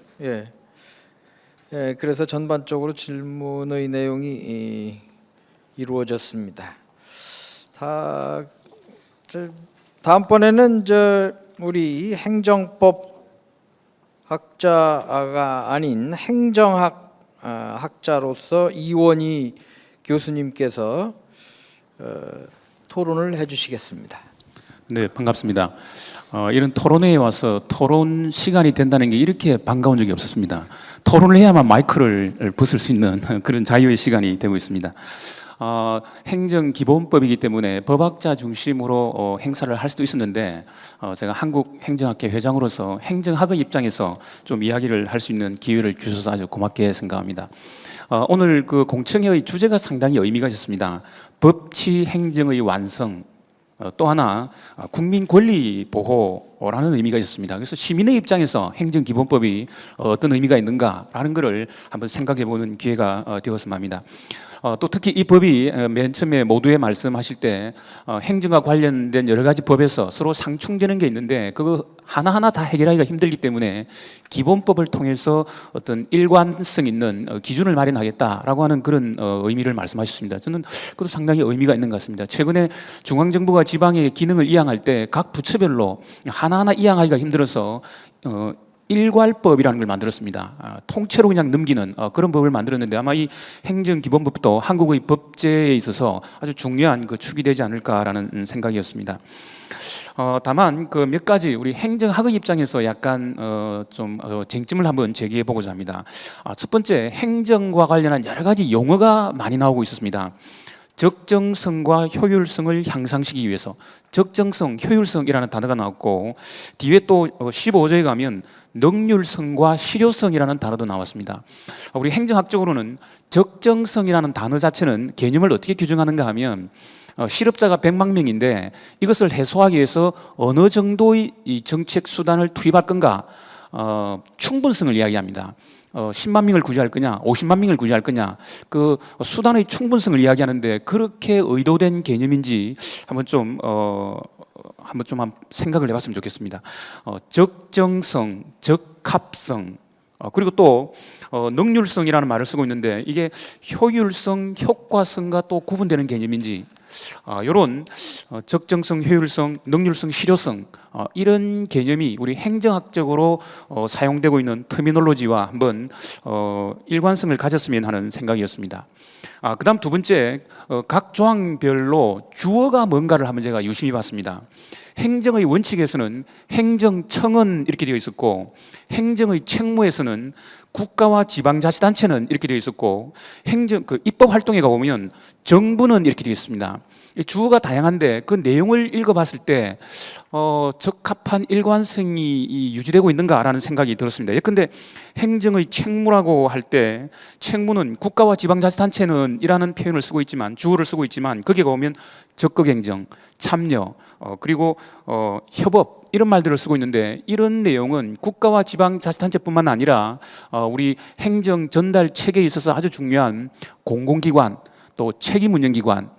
그래서 전반적으로 질문의 내용이 이루어졌습니다. 다음번에는 우리 행정법 학자가 아닌 행정학 학자로서 이원희 교수님께서 토론을 해주시겠습니다. 네, 반갑습니다. 이런 토론회에 와서 토론 시간이 된다는 게 이렇게 반가운 적이 없었습니다. 토론을 해야만 마이크를 벗을 수 있는 그런 자유의 시간이 되고 있습니다. 행정기본법이기 때문에 법학자 중심으로 행사를 할 수도 있었는데 제가 한국행정학회 회장으로서 행정학의 입장에서 좀 이야기를 할 수 있는 기회를 주셔서 아주 고맙게 생각합니다. 오늘 그 공청회의 주제가 상당히 의미가 있었습니다. 법치 행정의 완성, 또 하나 국민 권리 보호라는 의미가 있었습니다. 그래서 시민의 입장에서 행정기본법이 어떤 의미가 있는가라는 것을 한번 생각해보는 기회가 되었으면 합니다. 또 특히 이 법이 맨 처음에 모두에 말씀하실 때 행정과 관련된 여러 가지 법에서 서로 상충되는 게 있는데 그거 하나하나 다 해결하기가 힘들기 때문에 기본법을 통해서 어떤 일관성 있는 기준을 마련하겠다라고 하는 그런 의미를 말씀하셨습니다. 저는 그것도 상당히 의미가 있는 것 같습니다. 최근에 중앙정부가 지방의 기능을 이양할 때 각 부처별로 하나하나 이양하기가 힘들어서 일괄법이라는 걸 만들었습니다. 통째로 그냥 넘기는 그런 법을 만들었는데 아마 이 행정기본법도 한국의 법제에 있어서 아주 중요한 그 축이 되지 않을까라는 생각이었습니다. 다만 그 몇 가지 우리 행정학의 입장에서 약간 좀 쟁점을 한번 제기해 보고자 합니다. 첫 번째, 행정과 관련한 여러 가지 용어가 많이 나오고 있었습니다. 적정성과 효율성을 향상시키기 위해서 적정성, 효율성이라는 단어가 나왔고 뒤에 또 15조에 가면 능률성과 실효성이라는 단어도 나왔습니다. 우리 행정학적으로는 적정성이라는 단어 자체는 개념을 어떻게 규정하는가 하면 실업자가 100만 명인데 이것을 해소하기 위해서 어느 정도의 이 정책 수단을 투입할 건가, 충분성을 이야기합니다. 10만 명을 구제할 거냐, 50만 명을 구제할 거냐, 그 수단의 충분성을 이야기하는데 그렇게 의도된 개념인지 한번 좀 생각을 해봤으면 좋겠습니다. 적정성, 적합성, 그리고 또 능률성이라는 말을 쓰고 있는데 이게 효율성, 효과성과 또 구분되는 개념인지 이런 적정성, 효율성, 능률성, 실효성 이런 개념이 우리 행정학적으로 사용되고 있는 터미놀로지와 한번 일관성을 가졌으면 하는 생각이었습니다. 그다음 두 번째, 각 조항별로 주어가 뭔가를 한번 제가 유심히 봤습니다. 행정의 원칙에서는 행정청은 이렇게 되어 있었고 행정의 책무에서는 국가와 지방자치단체는 이렇게 되어 있었고 입법 활동에 가보면 정부는 이렇게 되어 있습니다. 주어가 다양한데 그 내용을 읽어봤을 때 적합한 일관성이 유지되고 있는가라는 생각이 들었습니다. 예컨대 행정의 책무라고 할 때 책무는 국가와 지방자치단체는 이라는 표현을 쓰고 있지만 주어를 쓰고 있지만 거기에 가보면 적극행정, 참여, 그리고 협업 이런 말들을 쓰고 있는데 이런 내용은 국가와 지방자치단체뿐만 아니라 우리 행정 전달 체계에 있어서 아주 중요한 공공기관 또 책임운영기관,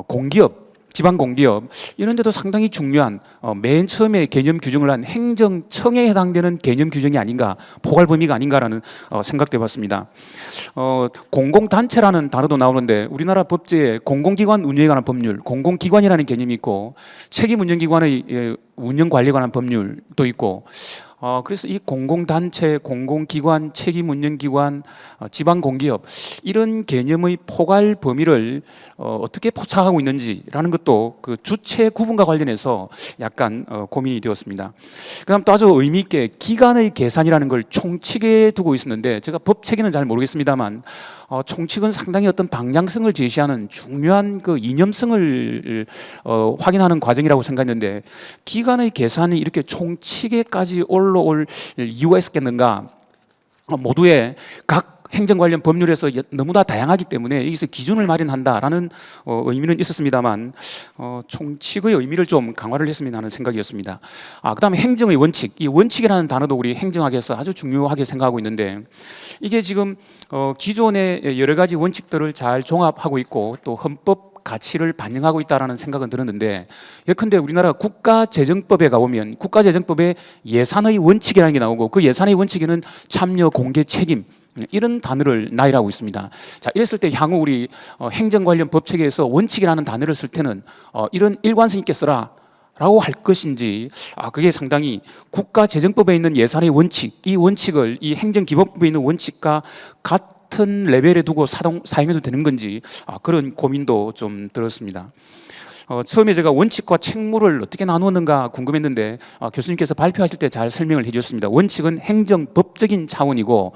공기업, 지방공기업 이런 데도 상당히 중요한 맨 처음에 개념 규정을 한 행정청에 해당되는 개념 규정이 아닌가, 포괄 범위가 아닌가라는 생각도 해봤습니다. 공공단체라는 단어도 나오는데 우리나라 법제에 공공기관 운영에 관한 법률, 공공기관이라는 개념이 있고 책임운영기관의 운영관리에 관한 법률도 있고 그래서 이 공공단체, 공공기관, 책임운영기관, 지방공기업 이런 개념의 포괄 범위를 어떻게 포착하고 있는지라는 것도 그 주체 구분과 관련해서 약간 고민이 되었습니다. 그다음 또 아주 의미 있게 기간의 계산이라는 걸 총칙에 두고 있었는데 제가 법 체계는 잘 모르겠습니다만 총칙은 상당히 어떤 방향성을 제시하는 중요한 그 이념성을 확인하는 과정이라고 생각했는데 기간의 계산이 이렇게 총칙에까지 올라올 이유가 있었겠는가? 모두의 각 행정 관련 법률에서 너무나 다양하기 때문에 여기서 기준을 마련한다라는 의미는 있었습니다만 총칙의 의미를 좀 강화를 했으면 하는 생각이었습니다. 그다음에 행정의 원칙, 이 원칙이라는 단어도 우리 행정학에서 아주 중요하게 생각하고 있는데 이게 지금 기존의 여러 가지 원칙들을 잘 종합하고 있고 또 헌법 가치를 반영하고 있다라는 생각은 들었는데 예컨대 우리나라 국가재정법에 가보면 국가재정법에 예산의 원칙이라는 게 나오고 그 예산의 원칙에는 참여, 공개, 책임 이런 단어를 나열하고 있습니다. 자, 이랬을 때 향후 우리 행정 관련 법체계에서 원칙이라는 단어를 쓸 때는 이런 일관성 있게 써라 라고 할 것인지 그게 상당히 국가재정법에 있는 예산의 원칙, 이 원칙을 이 행정기본법에 있는 원칙과 같은 레벨에 두고 사용해도 되는 건지 그런 고민도 좀 들었습니다. 처음에 제가 원칙과 책무를 어떻게 나누었는가 궁금했는데 교수님께서 발표하실 때 잘 설명을 해주셨습니다. 원칙은 행정법적인 차원이고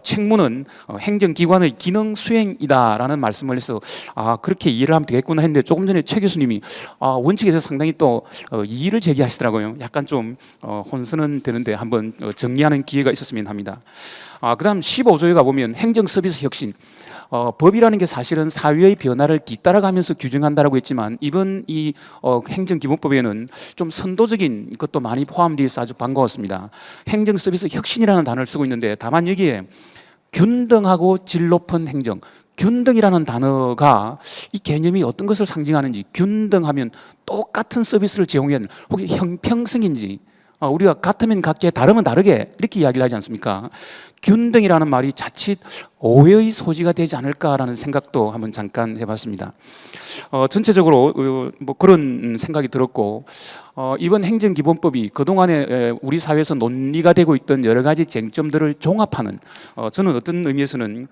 책무는 행정기관의 기능 수행이다라는 말씀을 해서 그렇게 이해를 하면 되겠구나 했는데 조금 전에 최 교수님이 원칙에 대해서 상당히 또 이의를 제기하시더라고요. 약간 좀 혼선은 되는데 한번 정리하는 기회가 있었으면 합니다. 그 다음 15조에 가보면 행정서비스 혁신, 법이라는 게 사실은 사회의 변화를 뒤따라가면서 규정한다라고 했지만 이번 이 행정기본법에는 좀 선도적인 것도 많이 포함되어 있어 아주 반가웠습니다. 행정서비스 혁신이라는 단어를 쓰고 있는데 다만 여기에 균등하고 질 높은 행정, 균등이라는 단어가 이 개념이 어떤 것을 상징하는지, 균등하면 똑같은 서비스를 제공해야 하는 혹시 형평성인지, 우리가 같으면 같게 다르면 다르게 이렇게 이야기를 하지 않습니까? 균등이라는 말이 자칫 오해의 소지가 되지 않을까라는 생각도 한번 잠깐 해봤습니다. 전체적으로 뭐 그런 생각이 들었고 이번 행정기본법이 그동안에 우리 사회에서 논의가 되고 있던 여러 가지 쟁점들을 종합하는 저는 어떤 의미에서는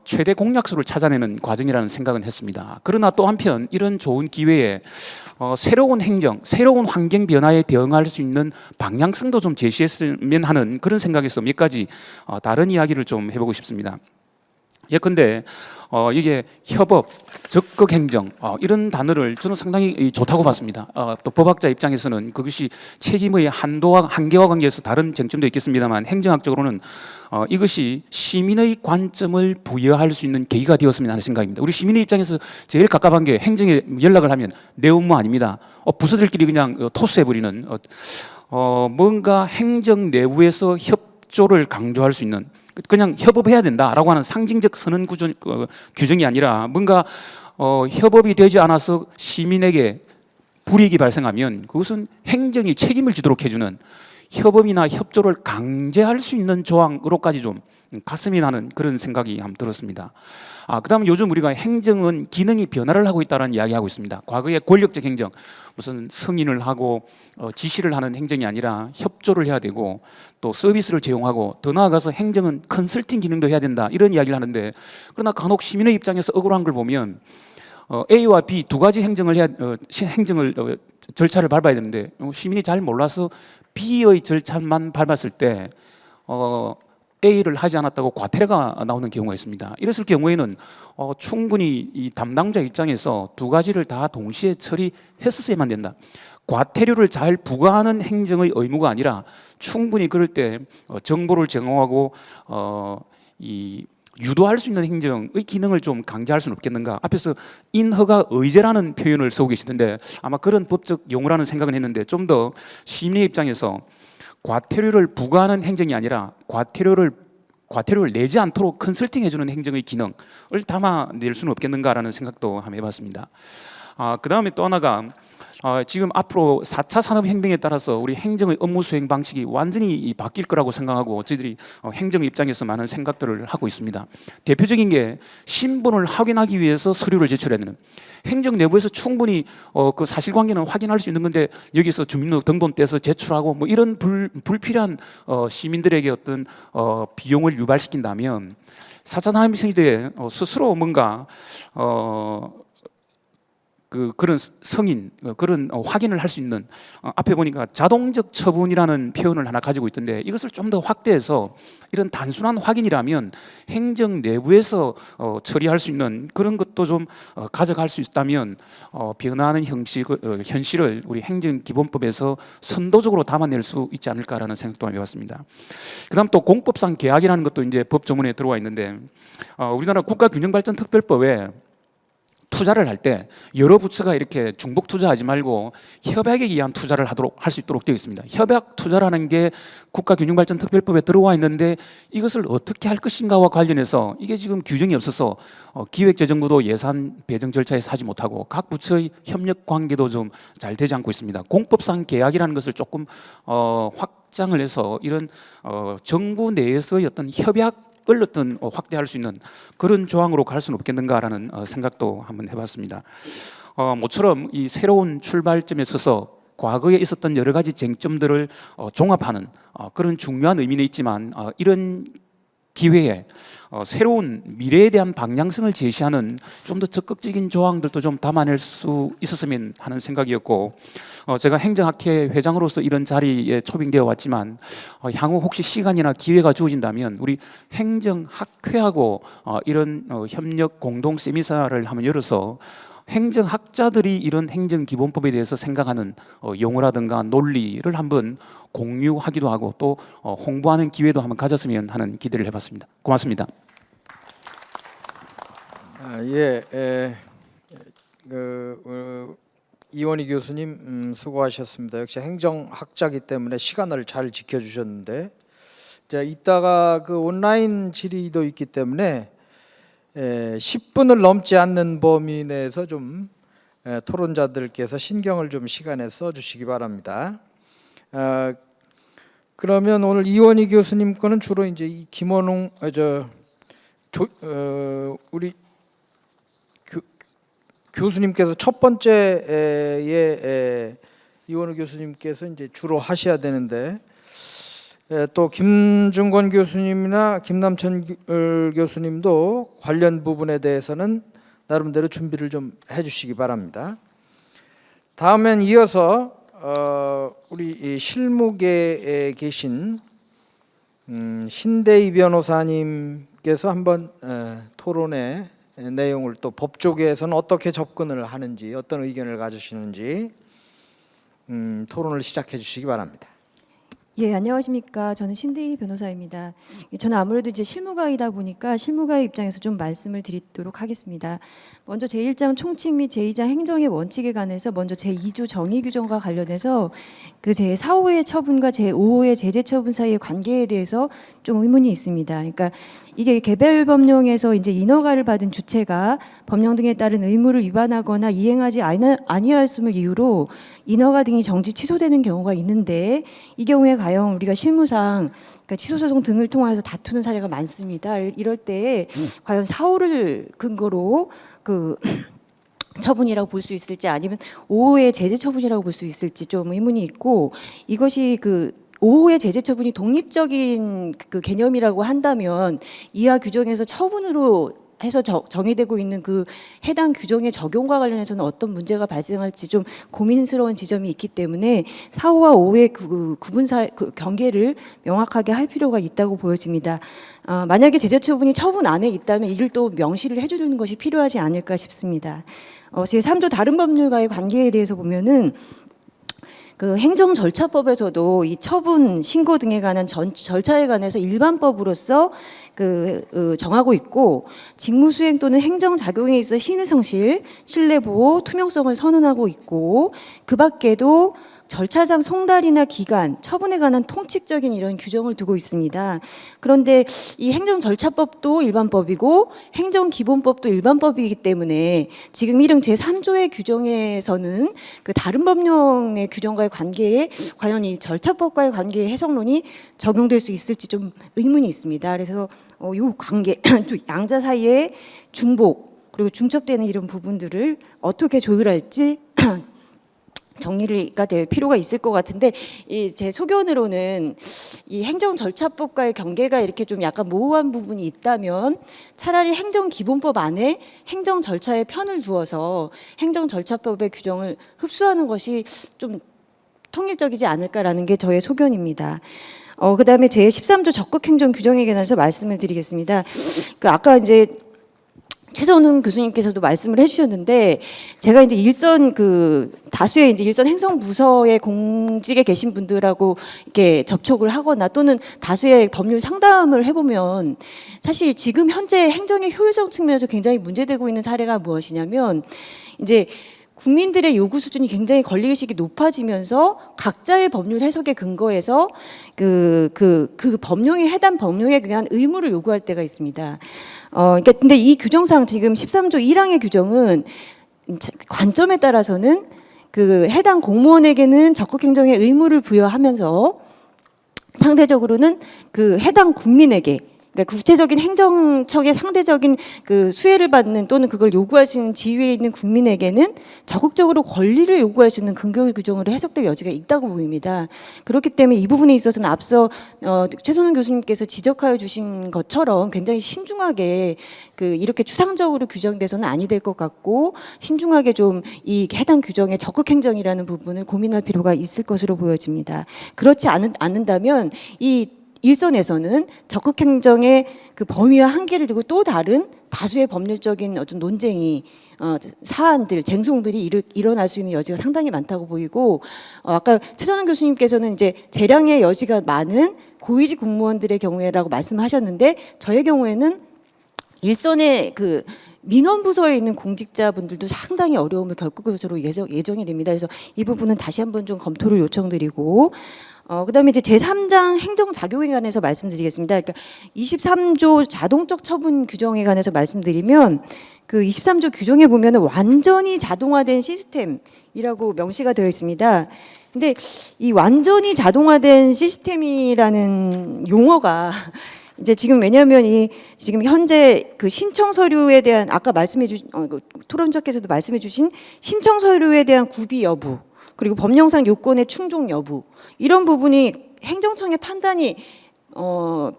최대 공약수를 찾아내는 과정이라는 생각은 했습니다. 그러나 또 한편 이런 좋은 기회에 새로운 행정, 새로운 환경 변화에 대응할 수 있는 방향성도 좀 제시했으면 하는 그런 생각에서 몇 가지 다른 이야기를 좀 해보고 싶습니다. 예컨대 이게 협업, 적극 행정 이런 단어를 저는 상당히 좋다고 봤습니다. 또 법학자 입장에서는 그것이 책임의 한도와 한계와 관계에서 다른 쟁점도 있겠습니다만 행정학적으로는 이것이 시민의 관점을 부여할 수 있는 계기가 되었으면 하는 생각입니다. 우리 시민의 입장에서 제일 갑갑한 게 행정에 연락을 하면 내 업무 아닙니다. 부서들끼리 그냥 토스해버리는 뭔가 행정 내부에서 협조를 강조할 수 있는 그냥 협업해야 된다라고 하는 상징적 선언 규정이 아니라 뭔가 협업이 되지 않아서 시민에게 불이익이 발생하면 그것은 행정이 책임을 지도록 해주는 협업이나 협조를 강제할 수 있는 조항으로까지 좀 가슴이 나는 그런 생각이 한번 들었습니다. 그다음 요즘 우리가 행정은 기능이 변화를 하고 있다는 이야기하고 있습니다. 과거의 권력적 행정, 무슨 승인을 하고 지시를 하는 행정이 아니라 협조를 해야 되고 또 서비스를 제공하고 더 나아가서 행정은 컨설팅 기능도 해야 된다 이런 이야기를 하는데 그러나 간혹 시민의 입장에서 억울한 걸 보면 A와 B 두 가지 행정을 절차를 밟아야 되는데 시민이 잘 몰라서 B의 절차만 밟았을 때 A를 하지 않았다고 과태료가 나오는 경우가 있습니다. 이랬을 경우에는 충분히 이 담당자 입장에서 두 가지를 다 동시에 처리했었어야만 된다. 과태료를 잘 부과하는 행정의 의무가 아니라 충분히 그럴 때 정보를 제공하고 유도할 수 있는 행정의 기능을 좀 강제할 수는 없겠는가. 앞에서 인허가 의제라는 표현을 쓰고 계시던데 아마 그런 법적 용어라는 생각은 했는데 좀 더 시민의 입장에서 과태료를 부과하는 행정이 아니라 과태료를 내지 않도록 컨설팅 해주는 행정의 기능을 담아낼 수는 없겠는가라는 생각도 한번 해봤습니다. 그 다음에 또 하나가 지금 앞으로 4차 산업혁명에 따라서 우리 행정의 업무 수행 방식이 완전히 바뀔 거라고 생각하고 저희들이 행정 입장에서 많은 생각들을 하고 있습니다. 대표적인 게 신분을 확인하기 위해서 서류를 제출해야 되는 행정 내부에서 충분히 그 사실관계는 확인할 수 있는 건데 여기서 주민등록번 떼서 제출하고 뭐 이런 불필요한 시민들에게 어떤 비용을 유발시킨다면 4차 산업혁명 시대에 스스로 뭔가 그런 성인 그런 확인을 할 수 있는 앞에 보니까 자동적 처분이라는 표현을 하나 가지고 있던데 이것을 좀 더 확대해서 이런 단순한 확인이라면 행정 내부에서 처리할 수 있는 그런 것도 좀 가져갈 수 있다면 변화하는 현실을 우리 행정기본법에서 선도적으로 담아낼 수 있지 않을까라는 생각도 해봤습니다. 그다음 또 공법상 계약이라는 것도 이제 법 조문에 들어와 있는데 우리나라 국가균형발전특별법에 투자를 할 때 여러 부처가 이렇게 중복 투자하지 말고 협약에 의한 투자를 할 수 있도록 되어 있습니다. 협약 투자라는 게 국가균형발전특별법에 들어와 있는데 이것을 어떻게 할 것인가와 관련해서 이게 지금 규정이 없어서 기획재정부도 예산 배정 절차에서 하지 못하고 각 부처의 협력 관계도 좀 잘 되지 않고 있습니다. 공법상 계약이라는 것을 조금 확장을 해서 이런 정부 내에서의 어떤 협약 을 어떤 확대할 수 있는 그런 조항으로 갈 수는 없겠는가라는 생각도 한번 해봤습니다. 모처럼 이 새로운 출발점에 서서 과거에 있었던 여러 가지 쟁점들을 종합하는 그런 중요한 의미는 있지만 이런 기회에 새로운 미래에 대한 방향성을 제시하는 좀 더 적극적인 조항들도 좀 담아낼 수 있었으면 하는 생각이었고 제가 행정학회 회장으로서 이런 자리에 초빙되어 왔지만 향후 혹시 시간이나 기회가 주어진다면 우리 행정학회하고 이런 협력 공동 세미나를 한번 열어서 행정학자들이 이런 행정기본법에 대해서 생각하는 용어라든가 논리를 한번 공유하기도 하고 또 홍보하는 기회도 한번 가졌으면 하는 기대를 해봤습니다. 고맙습니다. 이원희 교수님 수고하셨습니다. 역시 행정학자이기 때문에 시간을 잘 지켜주셨는데 이따가 그 온라인 질의도 있기 때문에 10분을 넘지 않는 범위 내에서 좀 토론자들께서 신경을 좀 시간에 써주시기 바랍니다. 그러면 오늘 이원희 교수님 거는 주로 이제 이 김원웅 우리 교수님께서 첫 번째에 이원희 교수님께서 이제 주로 하셔야 되는데 또 김준권 교수님이나 김남천 교수님도 관련 부분에 대해서는 나름대로 준비를 좀 해주시기 바랍니다. 다음엔 이어서 우리 실무계에 계신 신대희 변호사님께서 한번 토론의 내용을 또 법 쪽에서는 어떻게 접근을 하는지 어떤 의견을 가지시는지 토론을 시작해 주시기 바랍니다. 예, 안녕하십니까. 저는 신대희 변호사입니다. 저는 아무래도 이제 실무가이다 보니까 실무가의 입장에서 좀 말씀을 드리도록 하겠습니다. 먼저 제1장 총칙 및 제2장 행정의 원칙에 관해서 먼저 제2조 정의 규정과 관련해서 그 제4호의 처분과 제5호의 제재 처분 사이의 관계에 대해서 좀 의문이 있습니다. 그러니까 이게 개별 법령에서 이제 인허가를 받은 주체가 법령 등에 따른 의무를 위반하거나 이행하지 아니하였음을 이유로 인허가 등이 정지 취소되는 경우가 있는데 이 경우에 과연 우리가 실무상 그러니까 취소 소송 등을 통해서 다투는 사례가 많습니다. 이럴 때 과연 4호를 근거로 그 처분이라고 볼 수 있을지 아니면 5호의 제재 처분이라고 볼 수 있을지 좀 의문이 있고 이것이 그 5호의 제재 처분이 독립적인 그 개념이라고 한다면 이하 규정에서 처분으로 해서 정의되고 있는 그 해당 규정의 적용과 관련해서는 어떤 문제가 발생할지 좀 고민스러운 지점이 있기 때문에 4호와 5호의 그 경계를 명확하게 할 필요가 있다고 보여집니다. 만약에 제재 처분이 처분 안에 있다면 이를 또 명시를 해주는 것이 필요하지 않을까 싶습니다. 제3조 다른 법률과의 관계에 대해서 보면은 그 행정절차법에서도 이 처분, 신고 등에 관한 절차에 관해서 일반법으로서 정하고 있고 직무수행 또는 행정작용에 있어 신의성실, 신뢰보호, 투명성을 선언하고 있고 그 밖에도 절차상 송달이나 기간, 처분에 관한 통칙적인 이런 규정을 두고 있습니다. 그런데 이 행정절차법도 일반법이고 행정기본법도 일반법이기 때문에 지금 1항 제3조의 규정에서는 그 다른 법령의 규정과의 관계에 과연 이 절차법과의 관계의 해석론이 적용될 수 있을지 좀 의문이 있습니다. 그래서 이 관계, 양자 사이의 중복 그리고 중첩되는 이런 부분들을 어떻게 조율할지 정리가 될 필요가 있을 것 같은데, 이 제 소견으로는 이 행정절차법과의 경계가 이렇게 좀 약간 모호한 부분이 있다면 차라리 행정기본법 안에 행정절차에 편을 두어서 행정절차법의 규정을 흡수하는 것이 좀 통일적이지 않을까라는 게 저의 소견입니다. 그다음에 제 13조 적극행정 규정에 관해서 말씀을 드리겠습니다. 아까 이제 최선훈 교수님께서도 말씀을 해주셨는데, 제가 이제 다수의 이제 일선 행정부서의 공직에 계신 분들하고 이렇게 접촉을 하거나 또는 다수의 법률 상담을 해보면, 사실 지금 현재 행정의 효율성 측면에서 굉장히 문제되고 있는 사례가 무엇이냐면, 이제 국민들의 요구 수준이 굉장히 권리의식이 높아지면서 각자의 법률 해석에 근거해서 그 법령에 해당 법령에 의한 의무를 요구할 때가 있습니다. 그러니까 근데 이 규정상 지금 13조 1항의 규정은 관점에 따라서는 그 해당 공무원에게는 적극행정의 의무를 부여하면서 상대적으로는 그 해당 국민에게, 그러니까 구체적인 행정처의 상대적인 그 수혜를 받는 또는 그걸 요구할 수 있는 지위에 있는 국민에게는 적극적으로 권리를 요구할 수 있는 근거 규정으로 해석될 여지가 있다고 보입니다. 그렇기 때문에 이 부분에 있어서는 앞서 최선훈 교수님께서 지적하여 주신 것처럼 굉장히 신중하게 이렇게 추상적으로 규정돼서는 아니 될 것 같고, 신중하게 좀 이 해당 규정의 적극행정이라는 부분을 고민할 필요가 있을 것으로 보여집니다. 그렇지 않는다면 이 일선에서는 적극행정의 그 범위와 한계를 두고 또 다른 다수의 법률적인 어떤 논쟁이 사안들, 쟁송들이 일어날 수 있는 여지가 상당히 많다고 보이고, 아까 최선훈 교수님께서는 이제 재량의 여지가 많은 고위직 공무원들의 경우에라고 말씀하셨는데, 저의 경우에는 일선의 그 민원부서에 있는 공직자분들도 상당히 어려움을 겪을 것으로 예정이 됩니다. 그래서 이 부분은 다시 한번 좀 검토를 요청드리고, 그다음에 이제 제3장 행정작용에 관해서 말씀드리겠습니다. 그러니까 23조 자동적 처분 규정에 관해서 말씀드리면, 그 23조 규정에 보면은 완전히 자동화된 시스템이라고 명시가 되어 있습니다. 근데 이 완전히 자동화된 시스템이라는 용어가 이제 지금 왜냐하면 지금 현재 그 신청 서류에 대한 아까 말씀해주신 토론자께서도 말씀해주신 신청 서류에 대한 구비 여부, 그리고 법령상 요건의 충족 여부, 이런 부분이 행정청의 판단이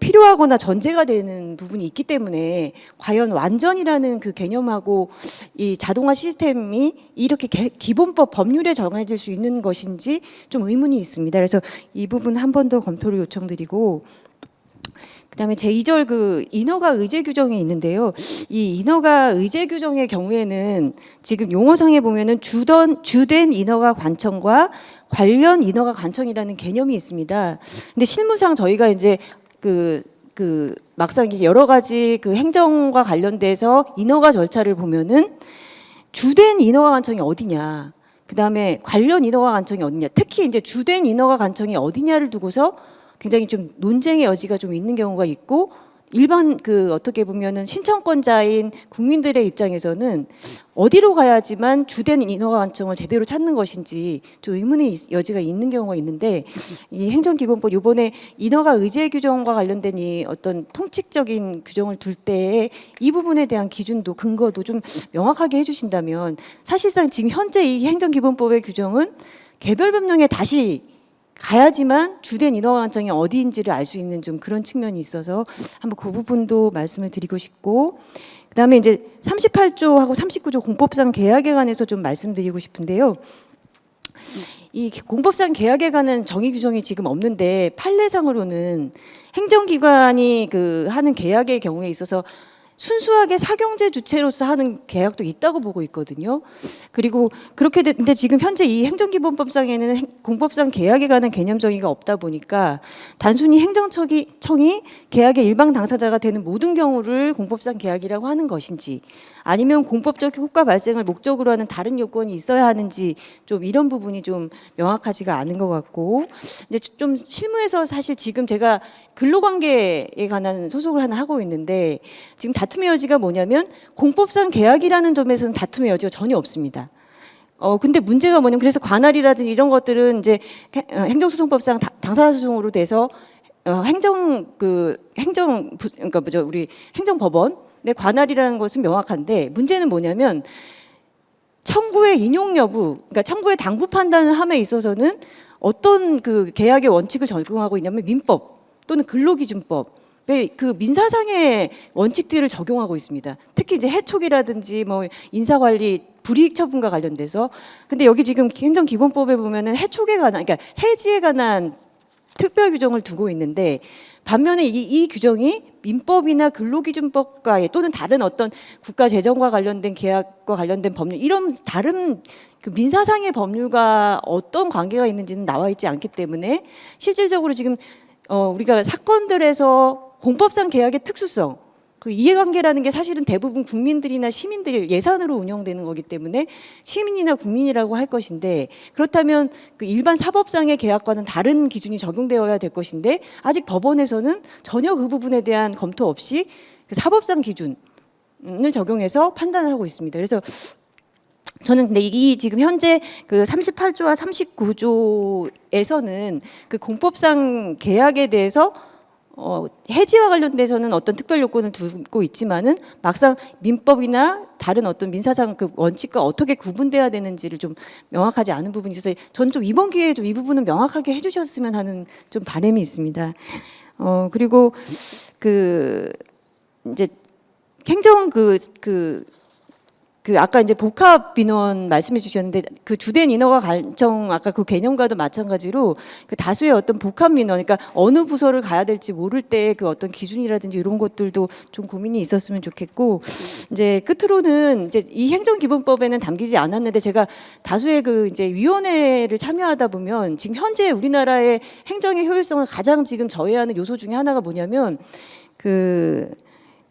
필요하거나 전제가 되는 부분이 있기 때문에 과연 완전이라는 그 개념하고 이 자동화 시스템이 이렇게 기본법 법률에 정해질 수 있는 것인지 좀 의문이 있습니다. 그래서 이 부분 한 번 더 검토를 요청드리고, 그다음에 제2절 그 인허가 의제 규정이 있는데요. 이 인허가 의제 규정의 경우에는 지금 용어상에 보면은 주된 인허가 관청과 관련 인허가 관청이라는 개념이 있습니다. 근데 실무상 저희가 이제 막상 여러 가지 그 행정과 관련돼서 인허가 절차를 보면은 주된 인허가 관청이 어디냐, 그다음에 관련 인허가 관청이 어디냐, 특히 이제 주된 인허가 관청이 어디냐를 두고서 굉장히 좀 논쟁의 여지가 좀 있는 경우가 있고, 일반 어떻게 보면은 신청권자인 국민들의 입장에서는 어디로 가야지만 주된 인허가 관청을 제대로 찾는 것인지 좀 의문의 여지가 있는 경우가 있는데, 이 행정기본법 이번에 인허가 의제 규정과 관련된 이 어떤 통칙적인 규정을 둘 때 이 부분에 대한 기준도 근거도 좀 명확하게 해주신다면, 사실상 지금 현재 이 행정기본법의 규정은 개별 법령에 다시 가야지만 주된 인허가 관청이 어디인지를 알 수 있는 좀 그런 측면이 있어서 한번 그 부분도 말씀을 드리고 싶고, 그다음에 이제 38조하고 39조 공법상 계약에 관해서 좀 말씀드리고 싶은데요. 이 공법상 계약에 관한 정의 규정이 지금 없는데, 판례상으로는 행정기관이 하는 계약의 경우에 있어서 순수하게 사경제 주체로서 하는 계약도 있다고 보고 있거든요. 그리고 그렇게 근데 지금 현재 이 행정기본법상에는 공법상 계약에 관한 개념 정의가 없다 보니까 단순히 행정청이 계약의 일방 당사자가 되는 모든 경우를 공법상 계약이라고 하는 것인지, 아니면 공법적 효과 발생을 목적으로 하는 다른 요건이 있어야 하는지, 좀 이런 부분이 좀 명확하지가 않은 것 같고, 이제 좀 실무에서 사실 지금 제가 근로관계에 관한 소속을 하나 하고 있는데, 지금 다툼의 여지가 뭐냐면 공법상 계약이라는 점에서는 다툼의 여지가 전혀 없습니다. 근데 문제가 뭐냐면, 그래서 관할이라든지 이런 것들은 이제 행정소송법상 당사소송으로 돼서 우리 행정법원 내 관할이라는 것은 명확한데, 문제는 뭐냐면 청구의 인용 여부, 그러니까 청구의 당부 판단을 함에 있어서는 어떤 그 계약의 원칙을 적용하고 있냐면 민법 또는 근로기준법의 그 민사상의 원칙들을 적용하고 있습니다. 특히 이제 해촉이라든지 뭐 인사관리 불이익 처분과 관련돼서. 근데 여기 지금 행정기본법에 보면은 해촉에 관한, 그러니까 해지에 관한 특별 규정을 두고 있는데, 반면에 이 규정이 민법이나 근로기준법과 또는 다른 어떤 국가재정과 관련된 계약과 관련된 법률, 이런 다른 그 민사상의 법률과 어떤 관계가 있는지는 나와 있지 않기 때문에 실질적으로 지금 우리가 사건들에서 공법상 계약의 특수성, 그 이해관계라는 게 사실은 대부분 국민들이나 시민들이 예산으로 운영되는 거기 때문에 시민이나 국민이라고 할 것인데, 그렇다면 그 일반 사법상의 계약과는 다른 기준이 적용되어야 될 것인데 아직 법원에서는 전혀 그 부분에 대한 검토 없이 그 사법상 기준을 적용해서 판단을 하고 있습니다. 그래서 저는 근데 이 지금 현재 그 38조와 39조에서는 그 공법상 계약에 대해서 해지와 관련돼서는 어떤 특별 요건을 두고 있지만은 막상 민법이나 다른 어떤 민사상 그 원칙과 어떻게 구분돼야 되는지를 좀 명확하지 않은 부분이 있어서 저는 좀 이번 기회에 좀 이 부분은 명확하게 해주셨으면 하는 좀 바람이 있습니다. 그리고 그 이제 행정 그 아까 이제 복합 민원 말씀해 주셨는데, 그 주된 인허가 관청 아까 그 개념과도 마찬가지로 그 다수의 어떤 복합 민원, 그러니까 어느 부서를 가야 될지 모를 때 그 어떤 기준이라든지 이런 것들도 좀 고민이 있었으면 좋겠고, 이제 끝으로는 이제 이 행정기본법에는 담기지 않았는데 제가 다수의 그 이제 위원회를 참여하다 보면 지금 현재 우리나라의 행정의 효율성을 가장 지금 저해하는 요소 중에 하나가 뭐냐면 그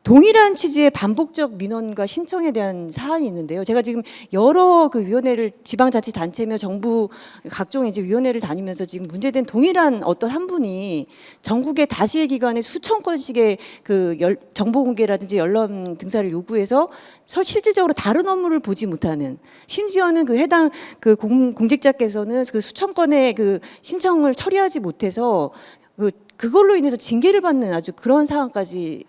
동일한 취지의 반복적 민원과 신청에 대한 사안이 있는데요. 제가 지금 여러 그 위원회를 지방자치단체며 정부 각종 이제 위원회를 다니면서 지금 문제된 동일한 어떤 한 분이 전국의 다수의 기관에 수천 건씩의 그 정보 공개라든지 연람 등사를 요구해서 실질적으로 다른 업무를 보지 못하는, 심지어는 그 해당 그 공직자께서는 그 수천 건의 그 신청을 처리하지 못해서 그걸로 인해서 징계를 받는 아주 그런 상황까지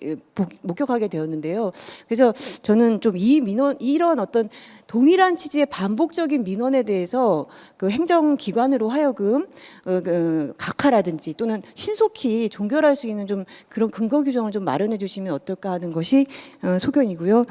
목격하게 되었는데요. 그래서 저는 좀 이런 어떤 동일한 취지의 반복적인 민원에 대해서 그 행정기관으로 하여금 각하라든지 또는 신속히 종결할 수 있는 좀 그런 근거 규정을 좀 마련해 주시면 어떨까 하는 것이 소견이고요.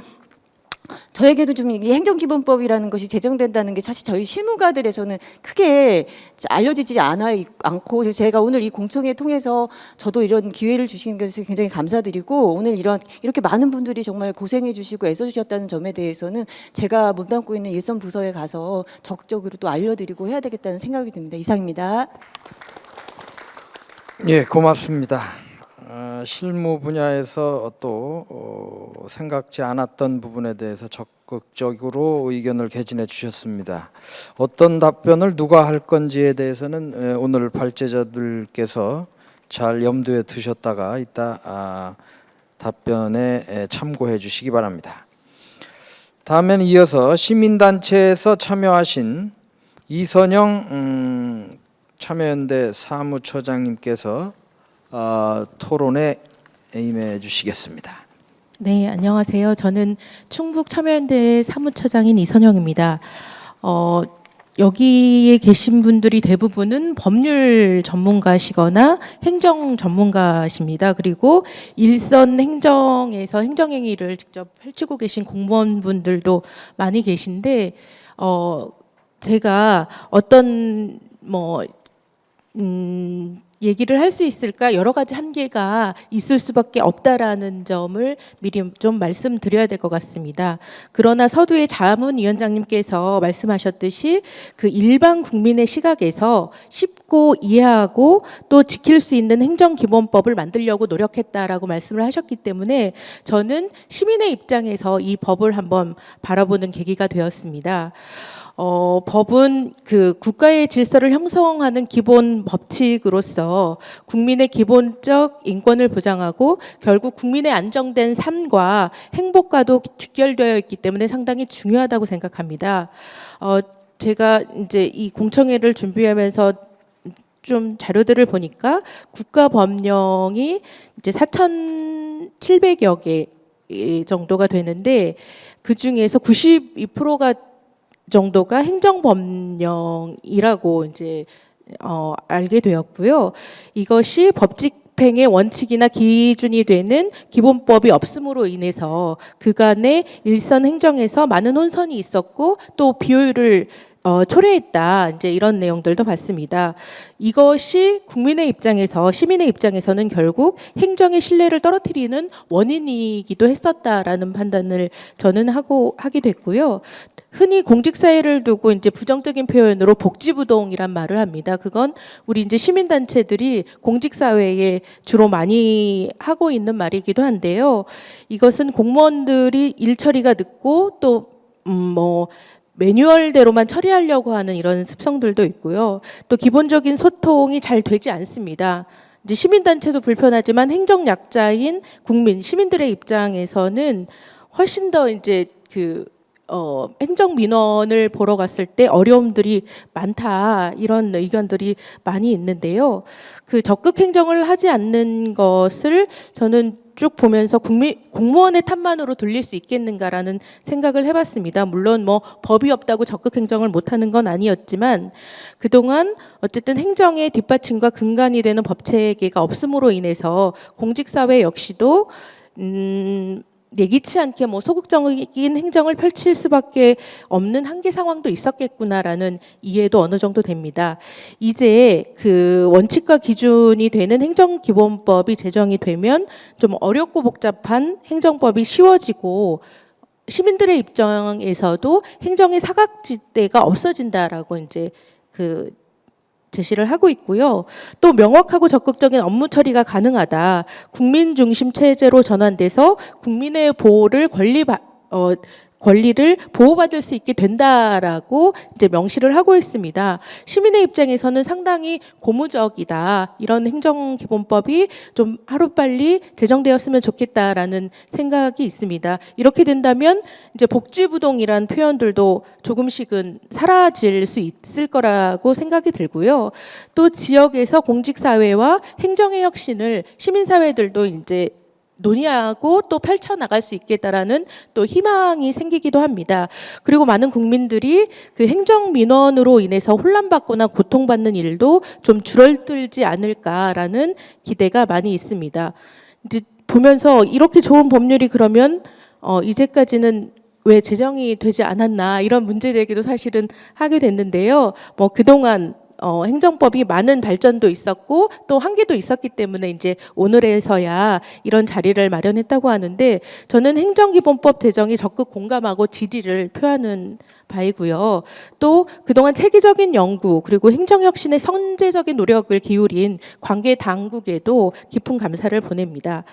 저에게도 좀 이 행정기본법이라는 것이 제정된다는 게 사실 저희 실무가들에서는 크게 알려지지 않고, 제가 오늘 이 공청회 통해서 저도 이런 기회를 주신 것에 굉장히 감사드리고, 오늘 이렇게 많은 분들이 정말 고생해 주시고 애써 주셨다는 점에 대해서는 제가 몸담고 있는 일선 부서에 가서 적극적으로 또 알려드리고 해야 되겠다는 생각이 듭니다. 이상입니다. 예, 고맙습니다. 실무 분야에서 또 생각지 않았던 부분에 대해서 적극적으로 의견을 개진해 주셨습니다. 어떤 답변을 누가 할 건지에 대해서는 오늘 발제자들께서 잘 염두에 두셨다가 이따 답변에 참고해 주시기 바랍니다. 다음에는 이어서 시민단체에서 참여하신 이선영 참여연대 사무처장님께서 토론에 임해 주시겠습니다. 네, 안녕하세요. 저는 충북 참여연대 사무처장인 이선영입니다. 여기에 계신 분들이 대부분은 법률 전문가시거나 행정 전문가십니다. 그리고 일선 행정에서 행정행위를 직접 펼치고 계신 공무원분들도 많이 계신데, 제가 어떤 얘기를 할 수 있을까, 여러 가지 한계가 있을 수밖에 없다라는 점을 미리 좀 말씀드려야 될 것 같습니다. 그러나 서두에 자문위원장님께서 말씀하셨듯이 그 일반 국민의 시각에서 쉽고 이해하고 또 지킬 수 있는 행정기본법을 만들려고 노력했다라고 말씀을 하셨기 때문에 저는 시민의 입장에서 이 법을 한번 바라보는 계기가 되었습니다. 법은 그 국가의 질서를 형성하는 기본 법칙으로서 국민의 기본적 인권을 보장하고 결국 국민의 안정된 삶과 행복과도 직결되어 있기 때문에 상당히 중요하다고 생각합니다. 제가 이제 이 공청회를 준비하면서 좀 자료들을 보니까 국가 법령이 이제 4,700여 개 정도가 되는데 그 중에서 92%가 정도가 행정법령이라고 이제 알게 되었고요. 이것이 법 집행의 원칙이나 기준이 되는 기본법이 없음으로 인해서 그간의 일선 행정에서 많은 혼선이 있었고 또 비효율을 초래했다. 이제 이런 내용들도 봤습니다. 이것이 국민의 입장에서 시민의 입장에서는 결국 행정의 신뢰를 떨어뜨리는 원인이기도 했었다라는 판단을 저는 하게 됐고요. 흔히 공직사회를 두고 이제 부정적인 표현으로 복지부동이란 말을 합니다. 그건 우리 이제 시민단체들이 공직사회에 주로 많이 하고 있는 말이기도 한데요. 이것은 공무원들이 일 처리가 늦고 또 매뉴얼대로만 처리하려고 하는 이런 습성들도 있고요. 또 기본적인 소통이 잘 되지 않습니다. 이제 시민단체도 불편하지만 행정 약자인 국민, 시민들의 입장에서는 훨씬 더 이제 행정 민원을 보러 갔을 때 어려움들이 많다 이런 의견들이 많이 있는데요. 그 적극 행정을 하지 않는 것을 저는 쭉 보면서 공무원의 탓만으로 돌릴 수 있겠는가라는 생각을 해봤습니다. 물론 법이 없다고 적극 행정을 못하는 건 아니었지만 그동안 어쨌든 행정의 뒷받침과 근간이 되는 법 체계가 없음으로 인해서 공직사회 역시도 예기치 않게 소극적인 행정을 펼칠 수밖에 없는 한계 상황도 있었겠구나라는 이해도 어느 정도 됩니다. 이제 그 원칙과 기준이 되는 행정기본법이 제정이 되면 좀 어렵고 복잡한 행정법이 쉬워지고 시민들의 입장에서도 행정의 사각지대가 없어진다라고 이제 제시를 하고 있고요. 또 명확하고 적극적인 업무 처리가 가능하다. 국민 중심 체제로 전환돼서 국민의 권리를 보호받을 수 있게 된다라고 이제 명시를 하고 있습니다. 시민의 입장에서는 상당히 고무적이다. 이런 행정기본법이 좀 하루빨리 제정되었으면 좋겠다라는 생각이 있습니다. 이렇게 된다면 이제 복지부동이란 표현들도 조금씩은 사라질 수 있을 거라고 생각이 들고요. 또 지역에서 공직사회와 행정의 혁신을 시민사회들도 이제 논의하고 또 펼쳐나갈 수 있겠다라는 또 희망이 생기기도 합니다. 그리고 많은 국민들이 그 행정민원으로 인해서 혼란받거나 고통받는 일도 좀 줄어들지 않을까라는 기대가 많이 있습니다. 이제 보면서 이렇게 좋은 법률이 그러면 이제까지는 왜 제정이 되지 않았나 이런 문제 제기도 사실은 하게 됐는데요. 그동안 행정법이 많은 발전도 있었고 또 한계도 있었기 때문에 이제 오늘에서야 이런 자리를 마련했다고 하는데 저는 행정기본법 제정이 적극 공감하고 지지를 표하는 바이고요. 또 그동안 체계적인 연구 그리고 행정혁신에 선제적인 노력을 기울인 관계 당국에도 깊은 감사를 보냅니다.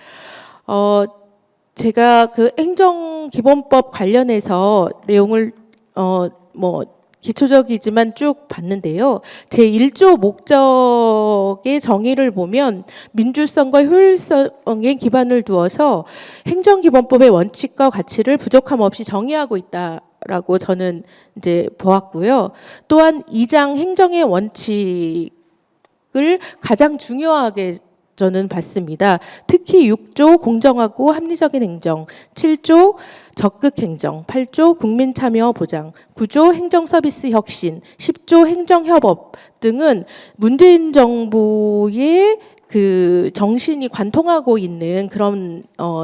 제가 그 행정기본법 관련해서 내용을 기초적이지만 쭉 봤는데요. 제1조 목적의 정의를 보면 민주성과 효율성에 기반을 두어서 행정기본법의 원칙과 가치를 부족함 없이 정의하고 있다라고 저는 이제 보았고요. 또한 2장 행정의 원칙을 가장 중요하게 저는 봤습니다. 특히 6조 공정하고 합리적인 행정, 7조 적극 행정, 8조 국민 참여 보장, 9조 행정 서비스 혁신, 10조 행정 협업 등은 문재인 정부의 그 정신이 관통하고 있는 그런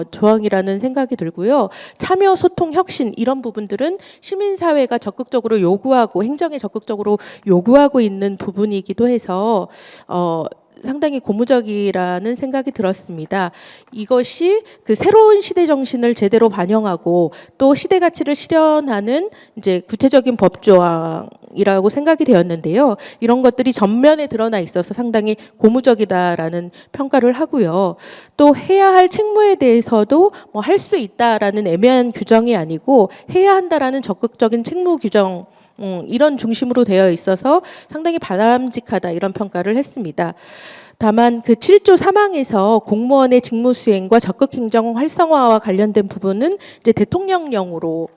조항이라는 생각이 들고요. 참여, 소통, 혁신 이런 부분들은 시민사회가 적극적으로 요구하고 행정에 적극적으로 요구하고 있는 부분이기도 해서 상당히 고무적이라는 생각이 들었습니다. 이것이 그 새로운 시대 정신을 제대로 반영하고 또 시대 가치를 실현하는 이제 구체적인 법조항이라고 생각이 되었는데요. 이런 것들이 전면에 드러나 있어서 상당히 고무적이다라는 평가를 하고요. 또 해야 할 책무에 대해서도 할 수 있다라는 애매한 규정이 아니고 해야 한다라는 적극적인 책무 규정 이런 중심으로 되어 있어서 상당히 바람직하다 이런 평가를 했습니다. 다만 그 7조 3항에서 공무원의 직무 수행과 적극 행정 활성화와 관련된 부분은 이제 대통령령으로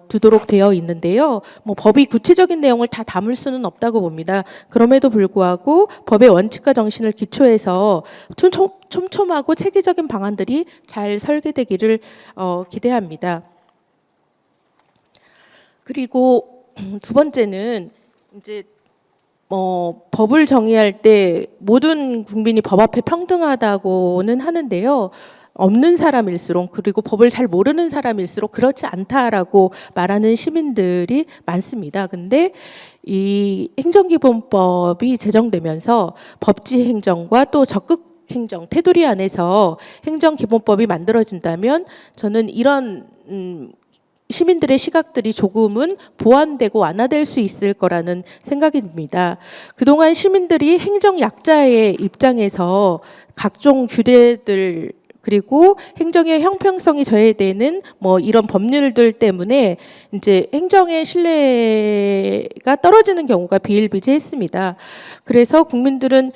두도록 되어 있는데요. 법이 구체적인 내용을 다 담을 수는 없다고 봅니다. 그럼에도 불구하고 법의 원칙과 정신을 기초해서 촘촘하고 체계적인 방안들이 잘 설계되기를 기대합니다. 그리고 두 번째는 이제 법을 정의할 때 모든 국민이 법 앞에 평등하다고는 하는데요. 없는 사람일수록, 그리고 법을 잘 모르는 사람일수록 그렇지 않다라고 말하는 시민들이 많습니다. 근데 이 행정기본법이 제정되면서 법지 행정과 또 적극 행정, 테두리 안에서 행정기본법이 만들어진다면 저는 이런 시민들의 시각들이 조금은 보완되고 완화될 수 있을 거라는 생각이 듭니다. 그동안 시민들이 행정 약자의 입장에서 각종 규례들 그리고 행정의 형평성이 저해되는 이런 법률들 때문에 이제 행정의 신뢰가 떨어지는 경우가 비일비재했습니다. 그래서 국민들은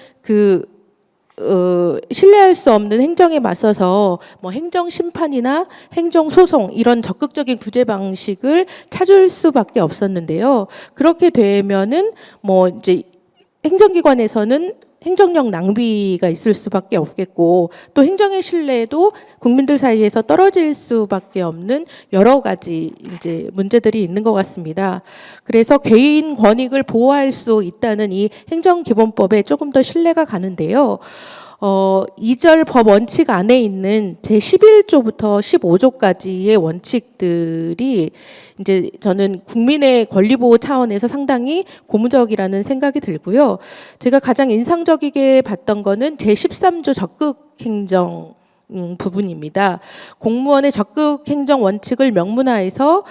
신뢰할 수 없는 행정에 맞서서 행정 심판이나 행정 소송 이런 적극적인 구제 방식을 찾을 수밖에 없었는데요. 그렇게 되면은 이제 행정기관에서는 행정력 낭비가 있을 수밖에 없겠고 또 행정의 신뢰도 국민들 사이에서 떨어질 수밖에 없는 여러 가지 이제 문제들이 있는 것 같습니다. 그래서 개인 권익을 보호할 수 있다는 이 행정기본법에 조금 더 신뢰가 가는데요. 2절 법 원칙 안에 있는 제11조부터 15조까지의 원칙들이 이제 저는 국민의 권리 보호 차원에서 상당히 고무적이라는 생각이 들고요. 제가 가장 인상적이게 봤던 거는 제13조 적극 행정 부분입니다. 공무원의 적극 행정 원칙을 명문화해서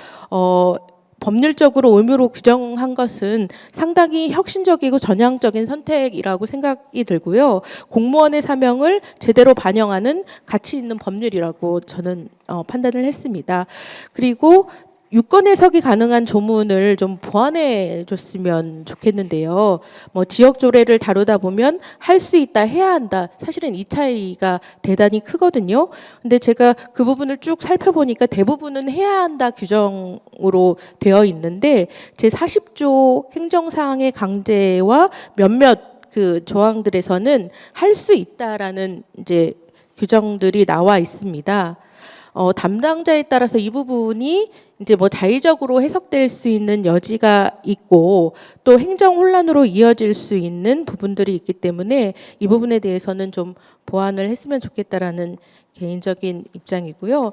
법률적으로 의무로 규정한 것은 상당히 혁신적이고 전향적인 선택이라고 생각이 들고요. 공무원의 사명을 제대로 반영하는 가치 있는 법률이라고 저는 판단을 했습니다. 그리고 유권 해석이 가능한 조문을 좀 보완해 줬으면 좋겠는데요. 지역 조례를 다루다 보면 할 수 있다, 해야 한다. 사실은 이 차이가 대단히 크거든요. 근데 제가 그 부분을 쭉 살펴보니까 대부분은 해야 한다 규정으로 되어 있는데 제40조 행정사항의 강제와 몇몇 그 조항들에서는 할 수 있다라는 이제 규정들이 나와 있습니다. 담당자에 따라서 이 부분이 이제 자의적으로 해석될 수 있는 여지가 있고 또 행정 혼란으로 이어질 수 있는 부분들이 있기 때문에 이 부분에 대해서는 좀 보완을 했으면 좋겠다라는 개인적인 입장이고요.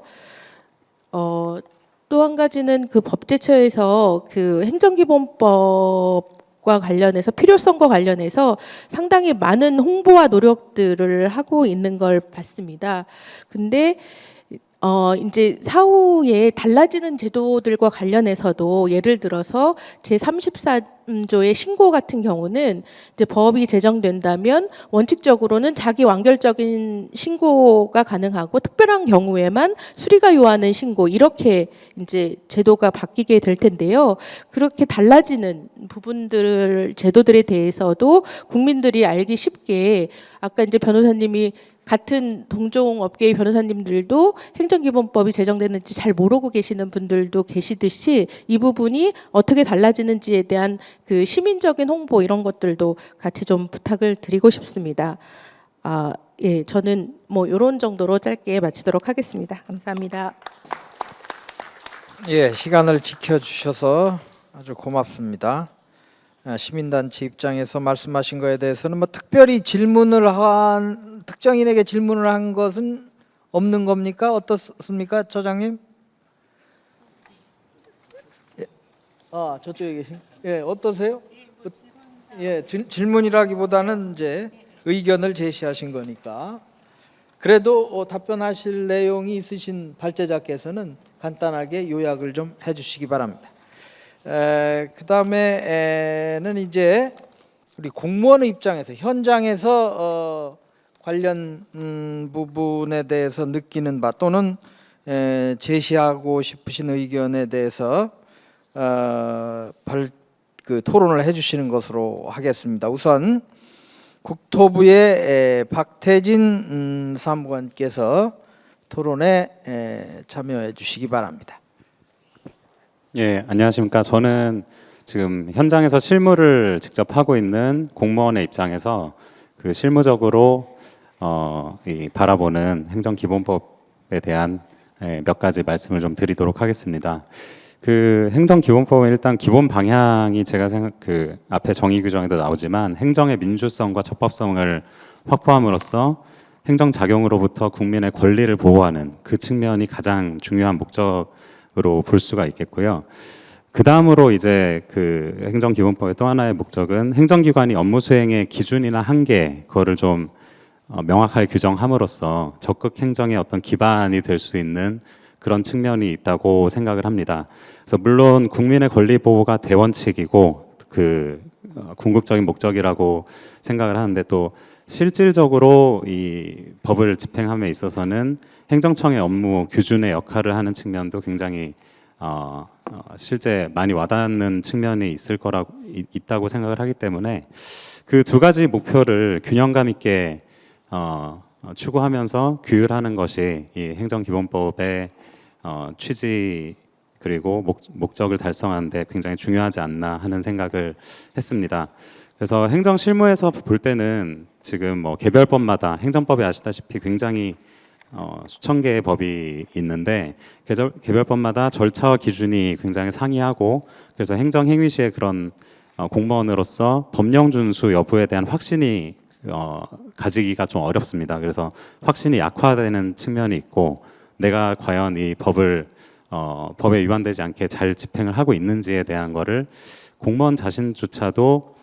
또 한 가지는 그 법제처에서 그 행정기본법과 관련해서 필요성과 관련해서 상당히 많은 홍보와 노력들을 하고 있는 걸 봤습니다. 근데 이제 사후에 달라지는 제도들과 관련해서도 예를 들어서 제34조의 신고 같은 경우는 이제 법이 제정된다면 원칙적으로는 자기 완결적인 신고가 가능하고 특별한 경우에만 수리가 요하는 신고 이렇게 이제 제도가 바뀌게 될 텐데요. 그렇게 달라지는 부분들 제도들에 대해서도 국민들이 알기 쉽게 아까 이제 변호사님이 같은 동종 업계의 변호사님들도 행정기본법이 제정됐는지 잘 모르고 계시는 분들도 계시듯이 이 부분이 어떻게 달라지는지에 대한 그 시민적인 홍보 이런 것들도 같이 좀 부탁을 드리고 싶습니다. 예, 저는 이런 정도로 짧게 마치도록 하겠습니다. 감사합니다. 예, 시간을 지켜주셔서 아주 고맙습니다. 시민단체 입장에서 말씀하신 거에 대해서는 특별히 특정인에게 질문을 한 것은 없는 겁니까? 어떻습니까, 처장님? 저쪽에 계신. 예, 어떠세요? 예, 질문이라기보다는 이제 의견을 제시하신 거니까. 그래도 답변하실 내용이 있으신 발제자께서는 간단하게 요약을 좀 해주시기 바랍니다. 그다음에는 이제 우리 공무원의 입장에서 현장에서 관련 부분에 대해서 느끼는 바 또는 제시하고 싶으신 의견에 대해서 토론을 해주시는 것으로 하겠습니다. 우선 국토부의 박태진 사무관께서 토론에 참여해 주시기 바랍니다. 예, 안녕하십니까. 저는 지금 현장에서 실무를 직접 하고 있는 공무원의 입장에서 그 실무적으로 이 바라보는 행정기본법에 대한 몇 가지 말씀을 좀 드리도록 하겠습니다. 그 행정기본법은 일단 기본 방향이 제가 생각 그 앞에 정의 규정에도 나오지만 행정의 민주성과 적법성을 확보함으로써 행정 작용으로부터 국민의 권리를 보호하는 그 측면이 가장 중요한 목적으로 볼 수가 있겠고요. 그 다음으로 이제 그 행정기본법의 또 하나의 목적은 행정기관이 업무 수행의 기준이나 한계 그거를 좀 명확하게 규정함으로써 적극 행정의 어떤 기반이 될 수 있는 그런 측면이 있다고 생각을 합니다. 그래서 물론 국민의 권리 보호가 대원칙이고 그 궁극적인 목적이라고 생각을 하는데 또 실질적으로 이 법을 집행함에 있어서는 행정청의 업무 규준의 역할을 하는 측면도 굉장히 실제 많이 와닿는 측면이 있을 거라고 있다고 생각을 하기 때문에 그 두 가지 목표를 균형감 있게 추구하면서 규율하는 것이 이 행정기본법의 취지 그리고 목적을 달성하는 데 굉장히 중요하지 않나 하는 생각을 했습니다. 그래서 행정 실무에서 볼 때는 지금 뭐 개별법마다 행정법에 아시다시피 굉장히 수천 개의 법이 있는데 개별법마다 절차와 기준이 굉장히 상이하고 그래서 행정 행위 시에 그런 공무원으로서 법령 준수 여부에 대한 확신이 가지기가 좀 어렵습니다. 그래서 확신이 약화되는 측면이 있고 내가 과연 이 법을 법에 위반되지 않게 잘 집행을 하고 있는지에 대한 거를 공무원 자신조차도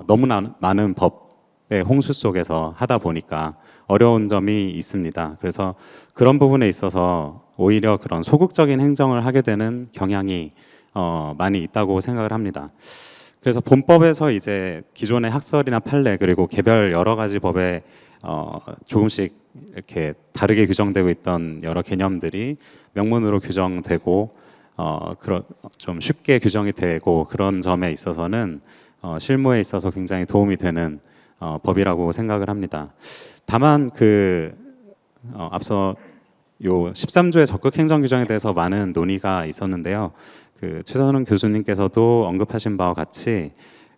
너무나 많은 법의 홍수 속에서 하다 보니까 어려운 점이 있습니다. 그래서 그런 부분에 있어서 오히려 그런 소극적인 행정을 하게 되는 경향이 많이 있다고 생각을 합니다. 그래서 본법에서 이제 기존의 학설이나 판례 그리고 개별 여러 가지 법에 조금씩 이렇게 다르게 규정되고 있던 여러 개념들이 명문으로 규정되고 그런 좀 쉽게 규정이 되고 그런 점에 있어서는 실무에 있어서 굉장히 도움이 되는 법이라고 생각을 합니다. 다만 그 앞서 요 13조의 적극 행정 규정에 대해서 많은 논의가 있었는데요. 그 최선훈 교수님께서도 언급하신 바와 같이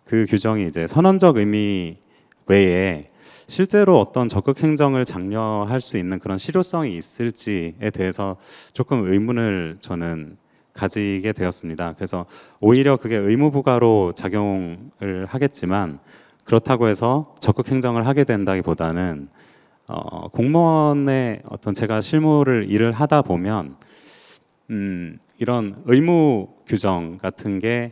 그 규정이 이제 선언적 의미 외에 실제로 어떤 적극 행정을 장려할 수 있는 그런 실효성이 있을지에 대해서 조금 의문을 저는 가지게 되었습니다. 그래서 오히려 그게 의무부가로 작용을 하겠지만 그렇다고 해서 적극 행정을 하게 된다기보다는 공무원의 어떤 제가 실무를 일을 하다 보면 이런 의무 규정 같은 게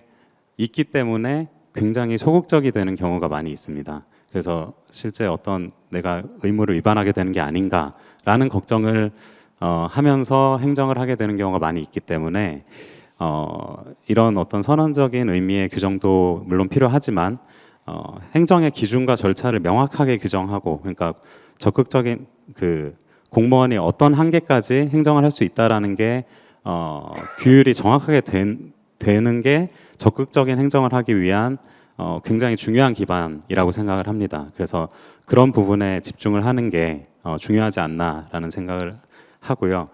있기 때문에 굉장히 소극적이 되는 경우가 많이 있습니다. 그래서 실제 어떤 내가 의무를 위반하게 되는 게 아닌가라는 걱정을 하면서 행정을 하게 되는 경우가 많이 있기 때문에 이런 어떤 선언적인 의미의 규정도 물론 필요하지만 행정의 기준과 절차를 명확하게 규정하고 그러니까 적극적인 그 공무원이 어떤 한계까지 행정을 할 수 있다라는 게 규율이 정확하게 되는 게 적극적인 행정을 하기 위한 굉장히 중요한 기반이라고 생각을 합니다. 그래서 그런 부분에 집중을 하는 게 중요하지 않나라는 생각을 하고요.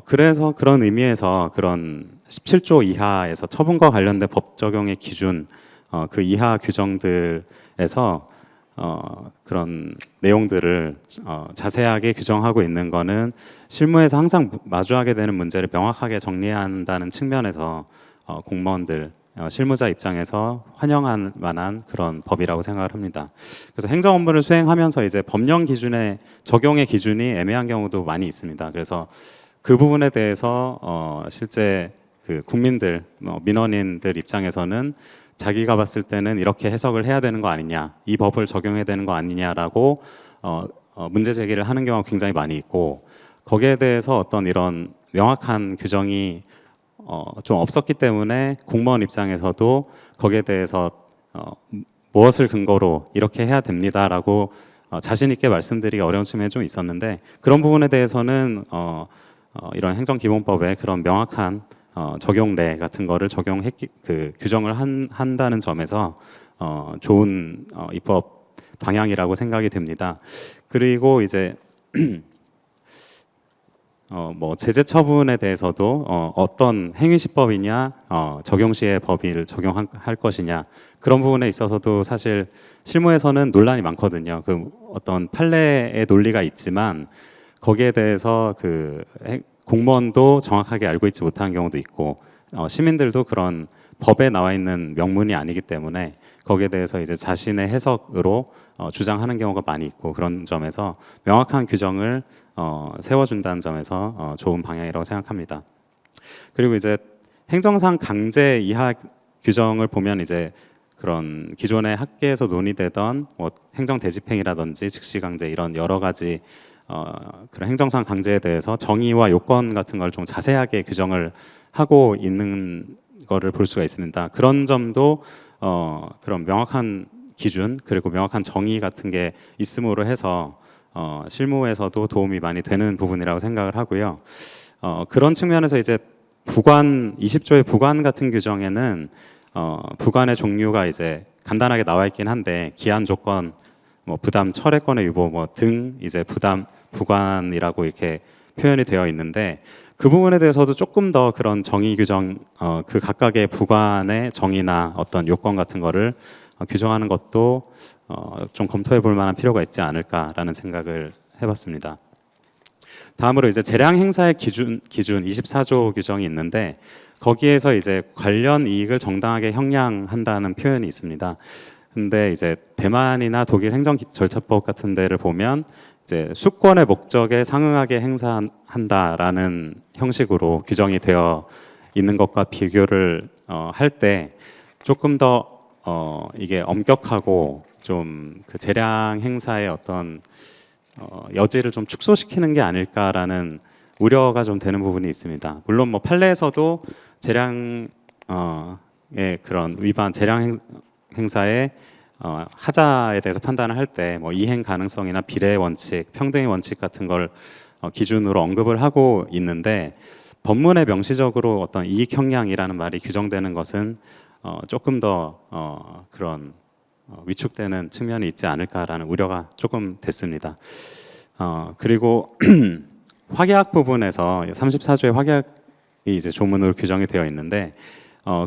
그래서 그런 의미에서 그런 17조 이하에서 처분과 관련된 법 적용의 기준 그 이하 규정들에서 그런 내용들을 자세하게 규정하고 있는 거는 실무에서 항상 마주하게 되는 문제를 명확하게 정리한다는 측면에서 공무원들 실무자 입장에서 환영할 만한 그런 법이라고 생각을 합니다. 그래서 행정 업무를 수행하면서 이제 법령 기준의 적용의 기준이 애매한 경우도 많이 있습니다. 그래서 그 부분에 대해서 실제 그 국민들 민원인들 입장에서는 자기가 봤을 때는 이렇게 해석을 해야 되는 거 아니냐, 이 법을 적용해야 되는 거 아니냐라고 문제 제기를 하는 경우가 굉장히 많이 있고 거기에 대해서 어떤 이런 명확한 규정이 좀 없었기 때문에 공무원 입장에서도 거기에 대해서 무엇을 근거로 이렇게 해야 됩니다라고 자신 있게 말씀드리기 어려운 측면이 좀 있었는데 그런 부분에 대해서는 이런 행정기본법에 그런 명확한 적용례 같은 거를 규정을 한다는 점에서 좋은 입법 방향이라고 생각이 됩니다. 그리고 이제 뭐 제재 처분에 대해서도 어떤 행위시법이냐 적용시의 법을 적용할 것이냐 그런 부분에 있어서도 사실 실무에서는 논란이 많거든요. 그 어떤 판례의 논리가 있지만 거기에 대해서 그 공무원도 정확하게 알고 있지 못하는 경우도 있고 시민들도 그런 법에 나와 있는 명문이 아니기 때문에 거기에 대해서 이제 자신의 해석으로 주장하는 경우가 많이 있고, 그런 점에서 명확한 규정을 세워준다는 점에서 좋은 방향이라고 생각합니다. 그리고 이제 행정상 강제 이하 규정을 보면 이제 그런 기존의 학계에서 논의되던 뭐 행정 대집행이라든지 즉시 강제 이런 여러 가지 그런 행정상 강제에 대해서 정의와 요건 같은 걸 좀 자세하게 규정을 하고 있는 거를 볼 수가 있습니다. 그런 점도 그런 명확한 기준 그리고 명확한 정의 같은 게 있음으로 해서 실무에서도 도움이 많이 되는 부분이라고 생각을 하고요. 그런 측면에서 이제 부관 20조의 부관 같은 규정에는 부관의 종류가 이제 간단하게 나와 있긴 한데 기한 조건, 뭐 부담 철회권의 유보 뭐 등 이제 부관이라고 이렇게 표현이 되어 있는데, 그 부분에 대해서도 조금 더 그런 정의 규정, 그 각각의 부관의 정의나 어떤 요건 같은 거를 규정하는 것도 좀 검토해 볼 만한 필요가 있지 않을까라는 생각을 해봤습니다. 다음으로 이제 재량 행사의 기준 24조 규정이 있는데, 거기에서 이제 관련 이익을 정당하게 형량한다는 표현이 있습니다. 근데 이제 대만이나 독일 행정 절차법 같은 데를 보면 이제 수권의 목적에 상응하게 행사한다라는 형식으로 규정이 되어 있는 것과 비교를 할 때 조금 더 이게 엄격하고 좀 그 재량 행사의 어떤 여지를 좀 축소시키는 게 아닐까라는 우려가 좀 되는 부분이 있습니다. 물론 뭐 판례에서도 재량의 그런 위반 재량 행사의 하자에 대해서 판단을 할 때 뭐 이행 가능성이나 비례의 원칙, 평등의 원칙 같은 걸 기준으로 언급을 하고 있는데, 법문에 명시적으로 어떤 이익 형량이라는 말이 규정되는 것은 조금 더 그런 위축되는 측면이 있지 않을까라는 우려가 조금 됐습니다. 그리고 확약 부분에서 34조의 확약이 이제 조문으로 규정이 되어 있는데,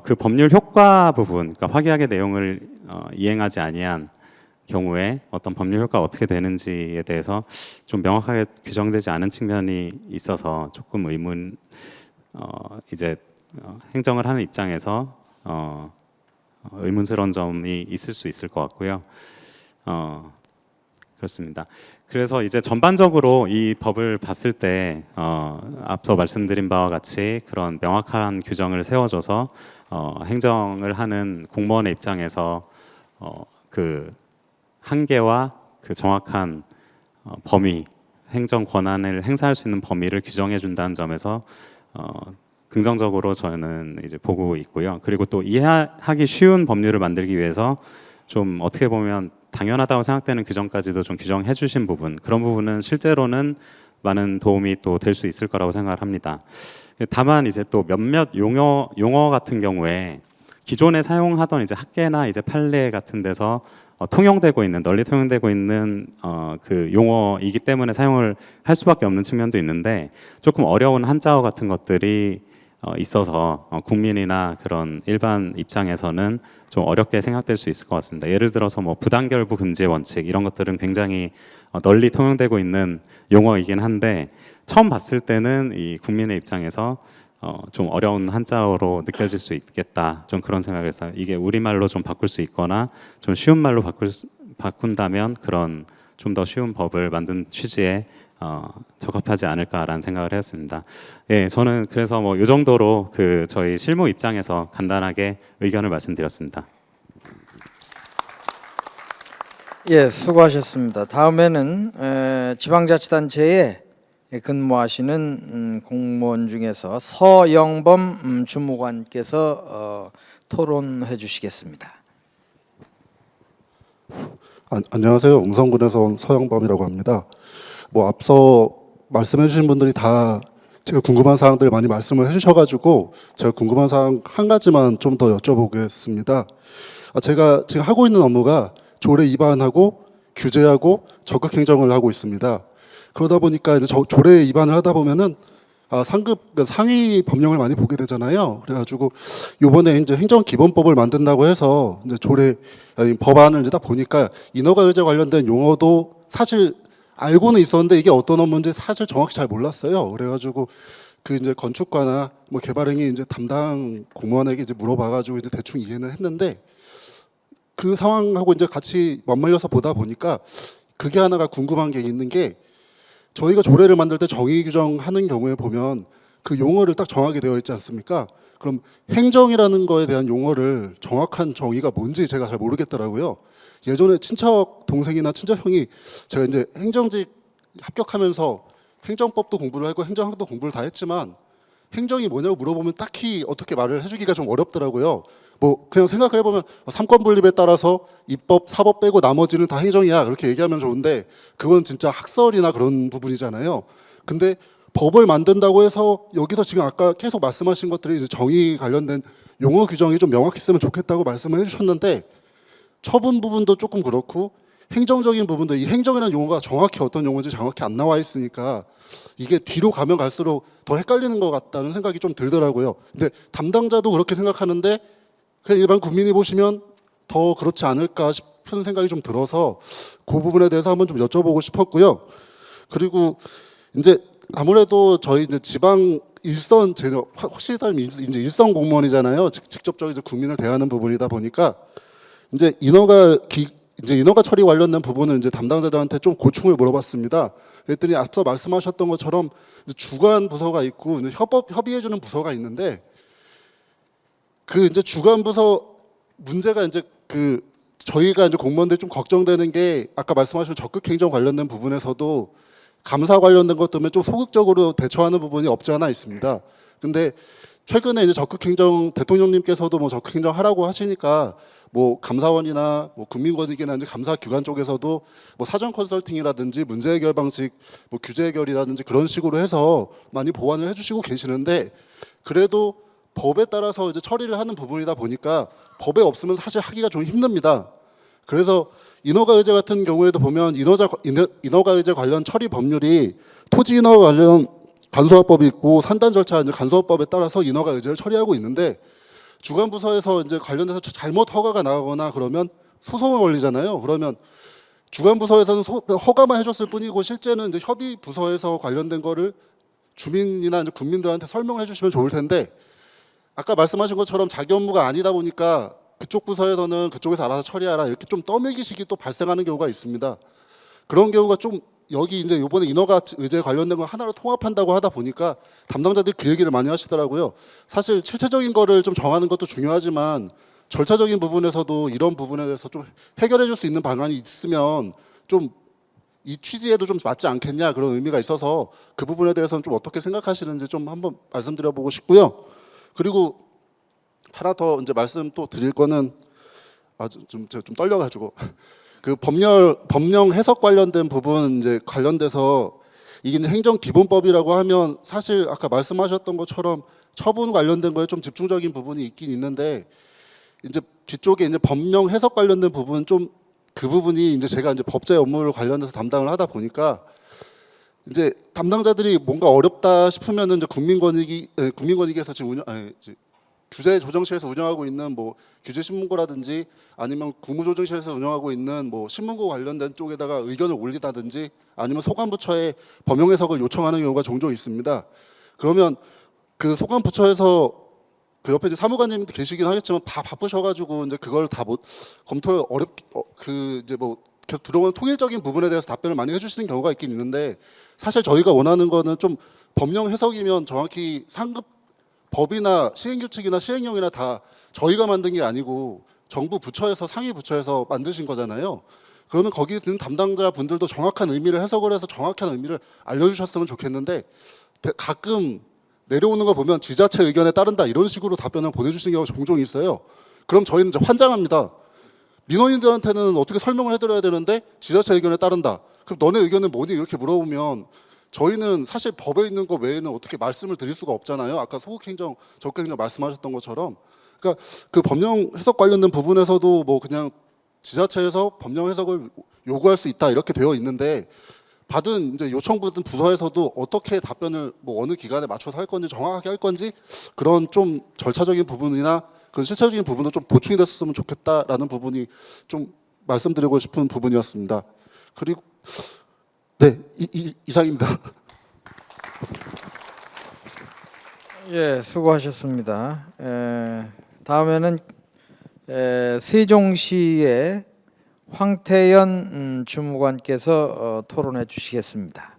그 법률 효과 부분, 그러니까 확약의 내용을 이행하지 아니한 경우에 어떤 법률 효과가 어떻게 되는지에 대해서 좀 명확하게 규정되지 않은 측면이 있어서 조금 이제 행정을 하는 입장에서 의문스러운 점이 있을 수 있을 것 같고요. 그렇습니다. 그래서 이제 전반적으로 이 법을 봤을 때 앞서 말씀드린 바와 같이 그런 명확한 규정을 세워줘서 행정을 하는 공무원의 입장에서 그 한계와 그 정확한 범위, 행정 권한을 행사할 수 있는 범위를 규정해 준다는 점에서 긍정적으로 저는 이제 보고 있고요. 그리고 또 이해하기 쉬운 법률을 만들기 위해서 좀 어떻게 보면 당연하다고 생각되는 규정까지도 좀 규정해 주신 부분, 그런 부분은 실제로는 많은 도움이 또 될 수 있을 거라고 생각을 합니다. 다만 이제 또 몇몇 용어 같은 경우에 기존에 사용하던 이제 학계나 이제 판례 같은 데서 통용되고 있는, 널리 통용되고 있는 그 용어이기 때문에 사용을 할 수밖에 없는 측면도 있는데, 조금 어려운 한자어 같은 것들이 있어서 국민이나 그런 일반 입장에서는 좀 어렵게 생각될 수 있을 것 같습니다. 예를 들어서 뭐 부당결부 금지의 원칙 이런 것들은 굉장히 널리 통용되고 있는 용어이긴 한데, 처음 봤을 때는 이 국민의 입장에서 좀 어려운 한자어로 느껴질 수 있겠다, 좀 그런 생각을 해서 이게 우리말로 좀 바꿀 수 있거나 좀 쉬운 말로 바꾼다면 그런 좀 더 쉬운 법을 만든 취지에 적합하지 않을까라는 생각을 했습니다. 예, 저는 그래서 뭐 이 정도로 그 저희 실무 입장에서 간단하게 의견을 말씀드렸습니다. 예, 수고하셨습니다. 다음에는 지방자치단체에 근무하시는 공무원 중에서 서영범 주무관께서 토론해 주시겠습니다. 안녕하세요. 웅성군에서 온 서영범이라고 합니다. 뭐 앞서 말씀해 주신 분들이 다 제가 궁금한 사항들 많이 말씀을 해주셔가지고 제가 궁금한 사항 한 가지만 좀 더 여쭤보겠습니다. 제가 지금 하고 있는 업무가 조례 위반하고 규제하고 적극 행정을 하고 있습니다. 그러다 보니까 이제 조례 위반을 하다 보면은 상위 법령을 많이 보게 되잖아요. 그래가지고 이번에 이제 행정기본법을 만든다고 해서 이제 법안을 이제 딱 보니까 인허가 의제 관련된 용어도 사실 알고는 있었는데 이게 어떤 업무인지 사실 정확히 잘 몰랐어요. 그래가지고 그 이제 건축과나 뭐 개발행위 이제 담당 공무원에게 이제 물어봐가지고 이제 대충 이해는 했는데 그 상황하고 이제 같이 맞물려서 보다 보니까 그게 하나가 궁금한 게 있는 게 저희가 조례를 만들 때 정의 규정하는 경우에 보면 그 용어를 딱 정하게 되어 있지 않습니까? 그럼 행정이라는 거에 대한 용어를 정확한 정의가 뭔지 제가 잘 모르겠더라고요. 예전에 친척 동생이나 친척 형이 제가 이제 행정직 합격하면서 행정법도 공부를 하고 행정학도 공부를 다 했지만 행정이 뭐냐고 물어보면 딱히 어떻게 말을 해주기가 좀 어렵더라고요. 뭐 그냥 생각을 해보면 삼권 분립에 따라서 입법, 사법 빼고 나머지는 다 행정이야 그렇게 얘기하면 좋은데 그건 진짜 학설이나 그런 부분이잖아요. 근데 법을 만든다고 해서 여기서 지금 아까 계속 말씀하신 것들이 이제 정의 관련된 용어 규정이 좀 명확했으면 좋겠다고 말씀을 해주셨는데 처분 부분도 조금 그렇고 행정적인 부분도 이 행정이라는 용어가 정확히 어떤 용어인지 정확히 안 나와 있으니까 이게 뒤로 가면 갈수록 더 헷갈리는 것 같다는 생각이 좀 들더라고요. 근데 담당자도 그렇게 생각하는데 그냥 일반 국민이 보시면 더 그렇지 않을까 싶은 생각이 좀 들어서 그 부분에 대해서 한번 좀 여쭤보고 싶었고요. 그리고 이제 아무래도 저희 이제 지방 일선 제가 확실히 따르면 이제 일선 공무원이잖아요. 직접적으로 이제 국민을 대하는 부분이다 보니까 이제 인허가 처리 관련된 부분을 이제 담당자들한테 좀 고충을 물어봤습니다. 그랬더니 앞서 말씀하셨던 것처럼 주관 부서가 있고 협의해주는 부서가 있는데 그 이제 주관 부서 문제가 이제 그 저희가 이제 공무원들이 좀 걱정되는 게 아까 말씀하신 적극 행정 관련된 부분에서도 감사 관련된 것 때문에 좀 소극적으로 대처하는 부분이 없지 않아 있습니다. 근데 최근에 이제 적극행정 대통령님께서도 뭐 적극행정 하라고 하시니까 뭐 감사원이나 뭐 국민권익이나 이제 감사 기관 쪽에서도 뭐 사전 컨설팅이라든지 문제 해결 방식, 뭐 규제 해결이라든지 그런 식으로 해서 많이 보완을 해주시고 계시는데 그래도 법에 따라서 이제 처리를 하는 부분이다 보니까 법에 없으면 사실 하기가 좀 힘듭니다. 그래서 인허가 의제 같은 경우에도 보면 인허가 의제 관련 처리 법률이 토지 인허가 관련 간소화법이 있고 산단 절차 이제 간소화법에 따라서 인허가 의제를 처리하고 있는데 주관 부서에서 이제 관련돼서 잘못 허가가 나가거나 그러면 소송을 걸리잖아요. 그러면 주관 부서에서는 허가만 해줬을 뿐이고 실제는 이제 협의 부서에서 관련된 거를 주민이나 이제 국민들한테 설명을 해주시면 좋을 텐데 아까 말씀하신 것처럼 자기 업무가 아니다 보니까 그쪽 부서에서는 그쪽에서 알아서 처리하라 이렇게 좀 떠밀기식이 또 발생하는 경우가 있습니다. 그런 경우가 좀 여기 이제 이번에 인허가 의제 관련된 걸 하나로 통합한다고 하다 보니까 담당자들이 그 얘기를 많이 하시더라고요. 사실 실체적인 거를 좀 정하는 것도 중요하지만 절차적인 부분에서도 이런 부분에 대해서 좀 해결해 줄 수 있는 방안이 있으면 좀 이 취지에도 좀 맞지 않겠냐 그런 의미가 있어서 그 부분에 대해서는 좀 어떻게 생각하시는지 좀 한번 말씀드려보고 싶고요. 그리고 하나 더 이제 말씀 또 드릴 거는 좀 떨려가지고 그 법령 해석 관련된 부분 이제 관련돼서 이게 이제 행정기본법이라고 하면 사실 아까 말씀하셨던 것처럼 처분 관련된 거에 좀 집중적인 부분이 있긴 있는데 이제 뒤쪽에 이제 법령 해석 관련된 부분 좀 그 부분이 이제 제가 이제 법제 업무를 관련해서 담당을 하다 보니까 이제 담당자들이 뭔가 어렵다 싶으면은 이제 국민권익에서 지금 규제조정실에서 운영하고 있는 뭐 규제신문고라든지 아니면 국무조정실에서 운영하고 있는 뭐 신문고 관련된 쪽에다가 의견을 올리다든지 아니면 소관부처에 법령 해석을 요청하는 경우가 종종 있습니다. 그러면 그 소관부처에서 그 옆에 이제 사무관님도 계시긴 하겠지만 다 바쁘셔가지고 이제 그걸 다 못 검토를 그 이제 뭐 계속 들어오는 통일적인 부분에 대해서 답변을 많이 해주시는 경우가 있긴 있는데 사실 저희가 원하는 거는 좀 법령 해석이면 정확히 상급 법이나 시행규칙이나 시행령이나 다 저희가 만든 게 아니고 정부 부처에서 상위 부처에서 만드신 거잖아요. 그러면 거기 있는 담당자 분들도 정확한 의미를 해석을 해서 정확한 의미를 알려주셨으면 좋겠는데 가끔 내려오는 거 보면 지자체 의견에 따른다 이런 식으로 답변을 보내주시는 경우가 종종 있어요. 그럼 저희는 이제 환장합니다. 민원인들한테는 어떻게 설명을 해드려야 되는데 지자체 의견에 따른다. 그럼 너네 의견은 뭐니 이렇게 물어보면 저희는 사실 법에 있는 거 외에는 어떻게 말씀을 드릴 수가 없잖아요. 아까 소극행정, 적극행정 말씀하셨던 것처럼. 그러니까 그 법령 해석 관련된 부분에서도 뭐 그냥 지자체에서 법령 해석을 요구할 수 있다 이렇게 되어 있는데 받은 이제 요청받은 부서에서도 어떻게 답변을 뭐 어느 기간에 맞춰서 할 건지 정확하게 할 건지 그런 좀 절차적인 부분이나 그런 실체적인 부분도 좀 보충이 됐으면 좋겠다라는 부분이 좀 말씀드리고 싶은 부분이었습니다. 그리고 네, 이상입니다. 예, 수고하셨습니다. 다음에는 세종시의 황태현 주무관께서 토론해 주시겠습니다.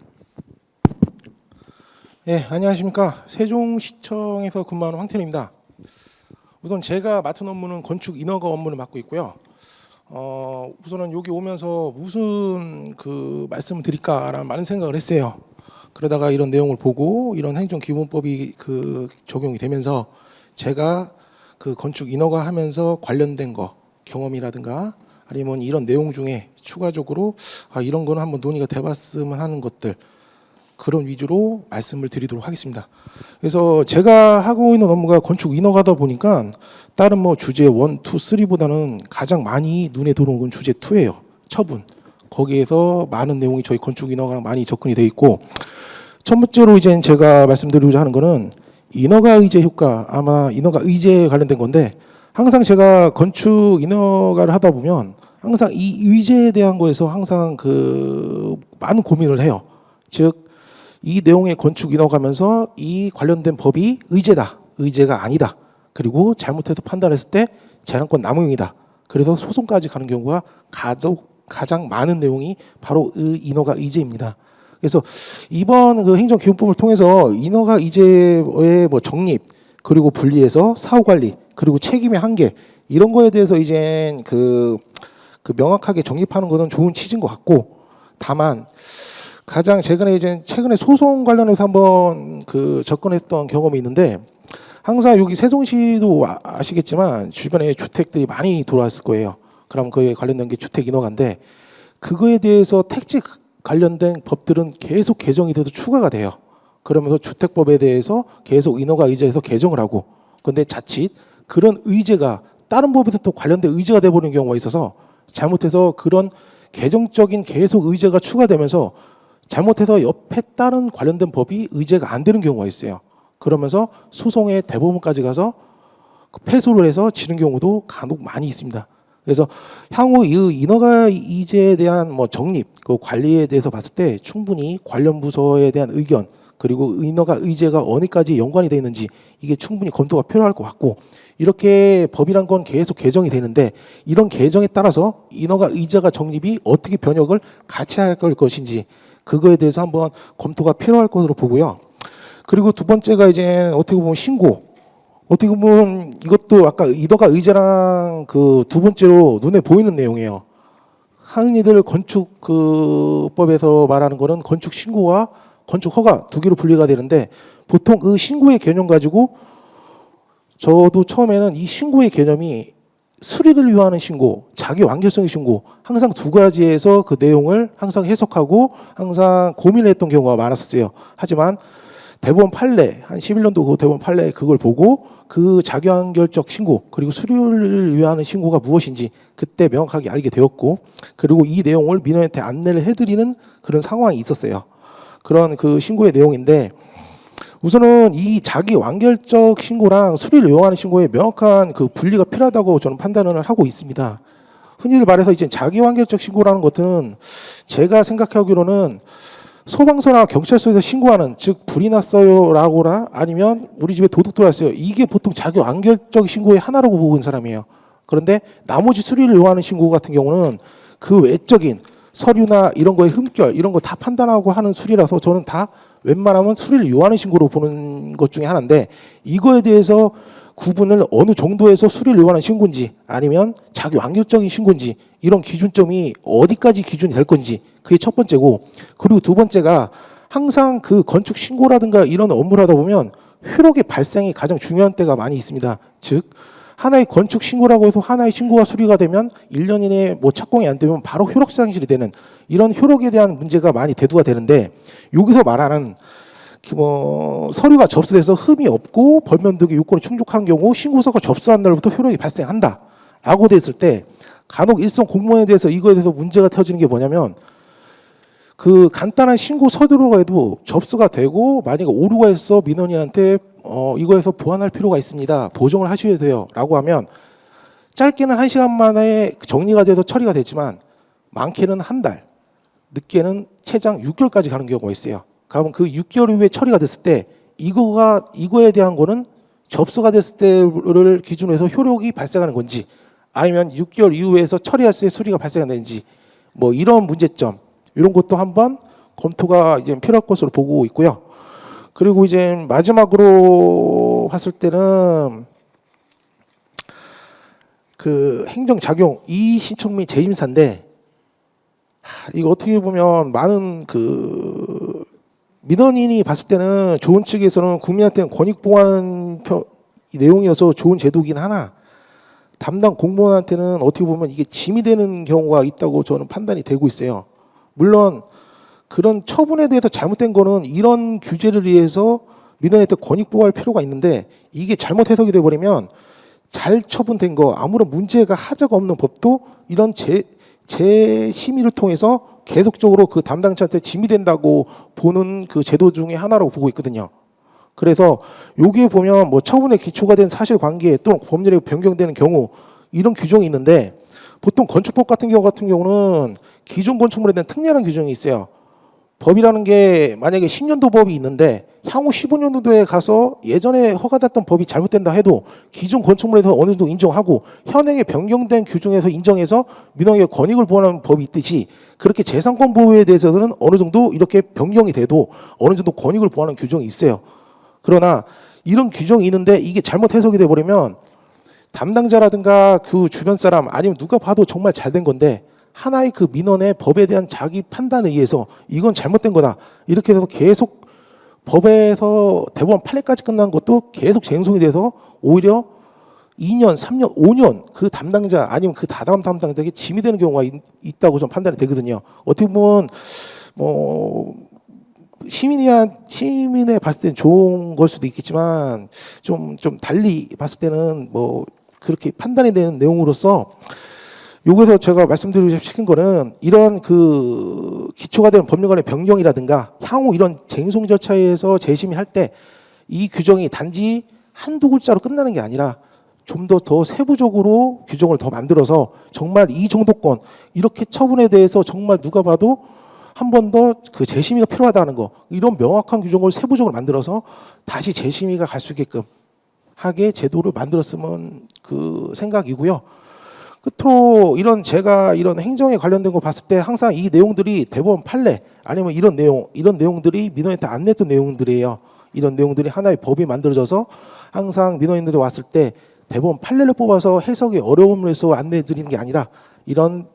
예, 안녕하십니까. 세종시청에서 근무하는 황태현입니다. 우선 제가 맡은 업무는 건축 인허가 업무를 맡고 있고요. 우선은 여기 오면서 무슨 그 말씀을 드릴까라는 많은 생각을 했어요. 그러다가 이런 내용을 보고 이런 행정기본법이 그 적용이 되면서 제가 그 건축 인허가 하면서 관련된 거 경험이라든가 아니면 이런 내용 중에 추가적으로 이런 거는 한번 논의가 돼봤으면 하는 것들 그런 위주로 말씀을 드리도록 하겠습니다. 그래서 제가 하고 있는 업무가 건축 인허가다 보니까 다른 뭐 주제 1, 2, 3보다는 가장 많이 눈에 들어오는 건 주제 2예요. 처분. 거기에서 많은 내용이 저희 건축 인허가랑 많이 접근이 돼 있고 첫 번째로 이제 제가 말씀드리고자 하는 거는 인허가 의제 효과, 아마 인허가 의제에 관련된 건데 항상 제가 건축 인허가를 하다 보면 항상 이 의제에 대한 거에서 항상 그 많은 고민을 해요. 즉 이 내용의 건축 인허가면서 이 관련된 법이 의제다, 의제가 아니다. 그리고 잘못해서 판단했을 때 재량권 남용이다. 그래서 소송까지 가는 경우가 가장 많은 내용이 바로 인허가 의제입니다. 그래서 이번 그 행정기본법을 통해서 인허가 의제의 뭐 정립 그리고 분리해서 사후관리 그리고 책임의 한계 이런 거에 대해서 이제 그 명확하게 정립하는 것은 좋은 취지인 것 같고 다만 가장 최근에 소송 관련해서 한번 그 접근했던 경험이 있는데 항상 여기 세종시도 아시겠지만 주변에 주택들이 많이 들어왔을 거예요. 그럼 그에 관련된 게 주택 인허가인데 그거에 대해서 택지 관련된 법들은 계속 개정이 돼서 추가가 돼요. 그러면서 주택법에 대해서 계속 인허가 의제에서 개정을 하고 그런데 자칫 그런 의제가 다른 법에서 또 관련된 의제가 돼버리는 경우가 있어서 잘못해서 그런 개정적인 계속 의제가 추가되면서 잘못해서 옆에 다른 관련된 법이 의제가 안 되는 경우가 있어요. 그러면서 소송의 대법원까지 가서 패소를 해서 지는 경우도 간혹 많이 있습니다. 그래서 향후 이 인허가 의제에 대한 뭐 정립, 그 관리에 대해서 봤을 때 충분히 관련 부서에 대한 의견 그리고 인허가 의제가 어디까지 연관이 되어 있는지 이게 충분히 검토가 필요할 것 같고 이렇게 법이란 건 계속 개정이 되는데 이런 개정에 따라서 인허가 의제가 정립이 어떻게 변혁을 같이 할 것인지 그거에 대해서 한번 검토가 필요할 것으로 보고요. 그리고 두 번째가 이제 어떻게 보면 신고. 어떻게 보면 이것도 아까 인허가 의제랑 그 두 번째로 눈에 보이는 내용이에요. 흔히들 건축 그 법에서 말하는 거는 건축 신고와 건축 허가 두 개로 분리가 되는데 보통 그 신고의 개념 가지고 저도 처음에는 이 신고의 개념이 수리를 위하는 신고, 자기 완결성의 신고 항상 두 가지에서 그 내용을 항상 해석하고 항상 고민을 했던 경우가 많았었어요. 하지만 대법원 판례 한 11년도 그 대법원 판례 그걸 보고 그 자기완결적 신고 그리고 수리를 위하는 신고가 무엇인지 그때 명확하게 알게 되었고 그리고 이 내용을 민원한테 안내를 해드리는 그런 상황이 있었어요. 그런 그 신고의 내용인데 우선은 이 자기 완결적 신고랑 수리를 요하는 신고에 명확한 그 분리가 필요하다고 저는 판단을 하고 있습니다. 흔히들 말해서 이제 자기 완결적 신고라는 것은 제가 생각하기로는 소방서나 경찰서에서 신고하는 즉 불이 났어요라거나 아니면 우리 집에 도둑 들어왔어요. 이게 보통 자기 완결적 신고의 하나라고 보고 있는 사람이에요. 그런데 나머지 수리를 요하는 신고 같은 경우는 그 외적인 서류나 이런 거의 흠결 이런 거 다 판단하고 하는 수리라서 저는 다 웬만하면 수리를 요하는 신고로 보는 것 중에 하나인데 이거에 대해서 구분을 어느 정도에서 수리를 요하는 신고인지 아니면 자기 완결적인 신고인지 이런 기준점이 어디까지 기준이 될 건지 그게 첫 번째고 그리고 두 번째가 항상 그 건축 신고라든가 이런 업무를 하다 보면 효력의 발생이 가장 중요한 때가 많이 있습니다. 즉 하나의 건축 신고라고 해서 하나의 신고가 수리가 되면 1년 이내에 뭐 착공이 안 되면 바로 효력 상실이 되는 이런 효력에 대한 문제가 많이 대두가 되는데 여기서 말하는 뭐 서류가 접수돼서 흠이 없고 벌면 등의 요건을 충족하는 경우 신고서가 접수한 날부터 효력이 발생한다라고 됐을 때 간혹 일선 공무원에 대해서 이거에 대해서 문제가 터지는 게 뭐냐면 그 간단한 신고 서류로 해도 접수가 되고 만약에 오류가 있어 민원인한테 이거에서 보완할 필요가 있습니다. 보정을 하셔야 돼요. 라고 하면 짧게는 1시간 만에 정리가 돼서 처리가 되지만 많게는 한 달, 늦게는 최장 6개월까지 가는 경우가 있어요. 그러면 그 6개월 후에 처리가 됐을 때 이거에 대한 거는 접수가 됐을 때를 기준으로 해서 효력이 발생하는 건지 아니면 6개월 이후에서 처리할 때 수리가 발생하는지 뭐 이런 문제점 이런 것도 한번 검토가 이제 필요할 것으로 보고 있고요. 그리고 이제 마지막으로 봤을 때는 그 행정작용 이의신청 및 재심사인데 이거 어떻게 보면 많은 그 민원인이 봤을 때는 좋은 측에서는 국민한테는 권익 보호하는 내용이어서 좋은 제도긴 하나 담당 공무원한테는 어떻게 보면 이게 짐이 되는 경우가 있다고 저는 판단이 되고 있어요. 물론 그런 처분에 대해서 잘못된 거는 이런 규제를 위해서 민원인한테 권익 보호할 필요가 있는데 이게 잘못 해석이 돼버리면 잘 처분된 거 아무런 문제가 하자가 없는 법도 이런 재심의를 통해서 계속적으로 그 담당자한테 짐이 된다고 보는 그 제도 중에 하나라고 보고 있거든요. 그래서 여기에 보면 뭐 처분에 기초가 된 사실관계 또는 법률이 변경되는 경우 이런 규정이 있는데 보통 건축법 같은 경우는 기존 건축물에 대한 특례라는 규정이 있어요. 법이라는 게 만약에 10년도 법이 있는데 향후 15년도에 가서 예전에 허가됐던 법이 잘못된다 해도 기존 건축물에서 어느 정도 인정하고 현행에 변경된 규정에서 인정해서 민원인의 권익을 보호하는 법이 있듯이 그렇게 재산권 보호에 대해서는 어느 정도 이렇게 변경이 돼도 어느 정도 권익을 보호하는 규정이 있어요. 그러나 이런 규정이 있는데 이게 잘못 해석이 돼버리면 담당자라든가 그 주변 사람 아니면 누가 봐도 정말 잘된 건데 하나의 그 민원의 법에 대한 자기 판단에 의해서 이건 잘못된 거다 이렇게 해서 계속 법에서 대법원 판례까지 끝난 것도 계속 쟁송이 돼서 오히려 2년, 3년, 5년 그 담당자 아니면 그 다다음 담당자에게 짐이 되는 경우가 있다고 좀 판단이 되거든요. 어떻게 보면 뭐 시민에 봤을 때는 좋은 걸 수도 있겠지만 좀 달리 봤을 때는 뭐 그렇게 판단이 되는 내용으로서 여기서 제가 말씀드리고 싶은 거는 이런 그 기초가 된 법률관의 변경이라든가 향후 이런 쟁송 절차에서 재심의할 때 이 규정이 단지 한두 글자로 끝나는 게 아니라 좀 더 세부적으로 규정을 더 만들어서 정말 이 정도건 이렇게 처분에 대해서 정말 누가 봐도 한 번 더 그 재심의가 필요하다는 거 이런 명확한 규정을 세부적으로 만들어서 다시 재심의가 갈 수 있게끔 하게 제도를 만들었으면 그 생각이고요. 끝으로 제가 이런 행정에 관련된 거 봤을 때 항상 이 내용들이 대법원 판례 아니면 이런 내용들이 민원인한테 안냈던 내용들이에요. 이런 내용들이 하나의 법이 만들어져서 항상 민원인들이 왔을 때 대법원 판례를 뽑아서 해석이 어려움을 해서 안내해드리는 게 아니라 이런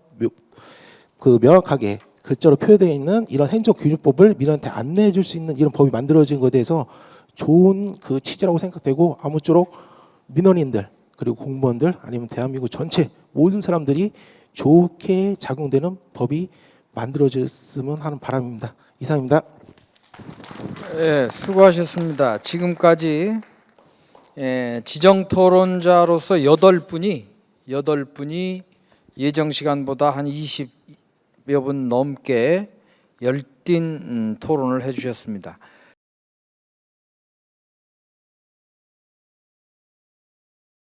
그 명확하게 글자로 표현되어 있는 이런 행정규율법을 민원한테 안내해 줄 수 있는 이런 법이 만들어진 것에 대해서 좋은 그 취지라고 생각되고 아무쪼록 민원인들 그리고 공무원들 아니면 대한민국 전체 모든 사람들이 좋게 작용되는 법이 만들어졌으면 하는 바람입니다. 이상입니다. 네, 수고하셨습니다. 지금까지 지정 토론자로서 8분이 예정 시간보다 한 20여 분 넘게 열띤 토론을 해주셨습니다.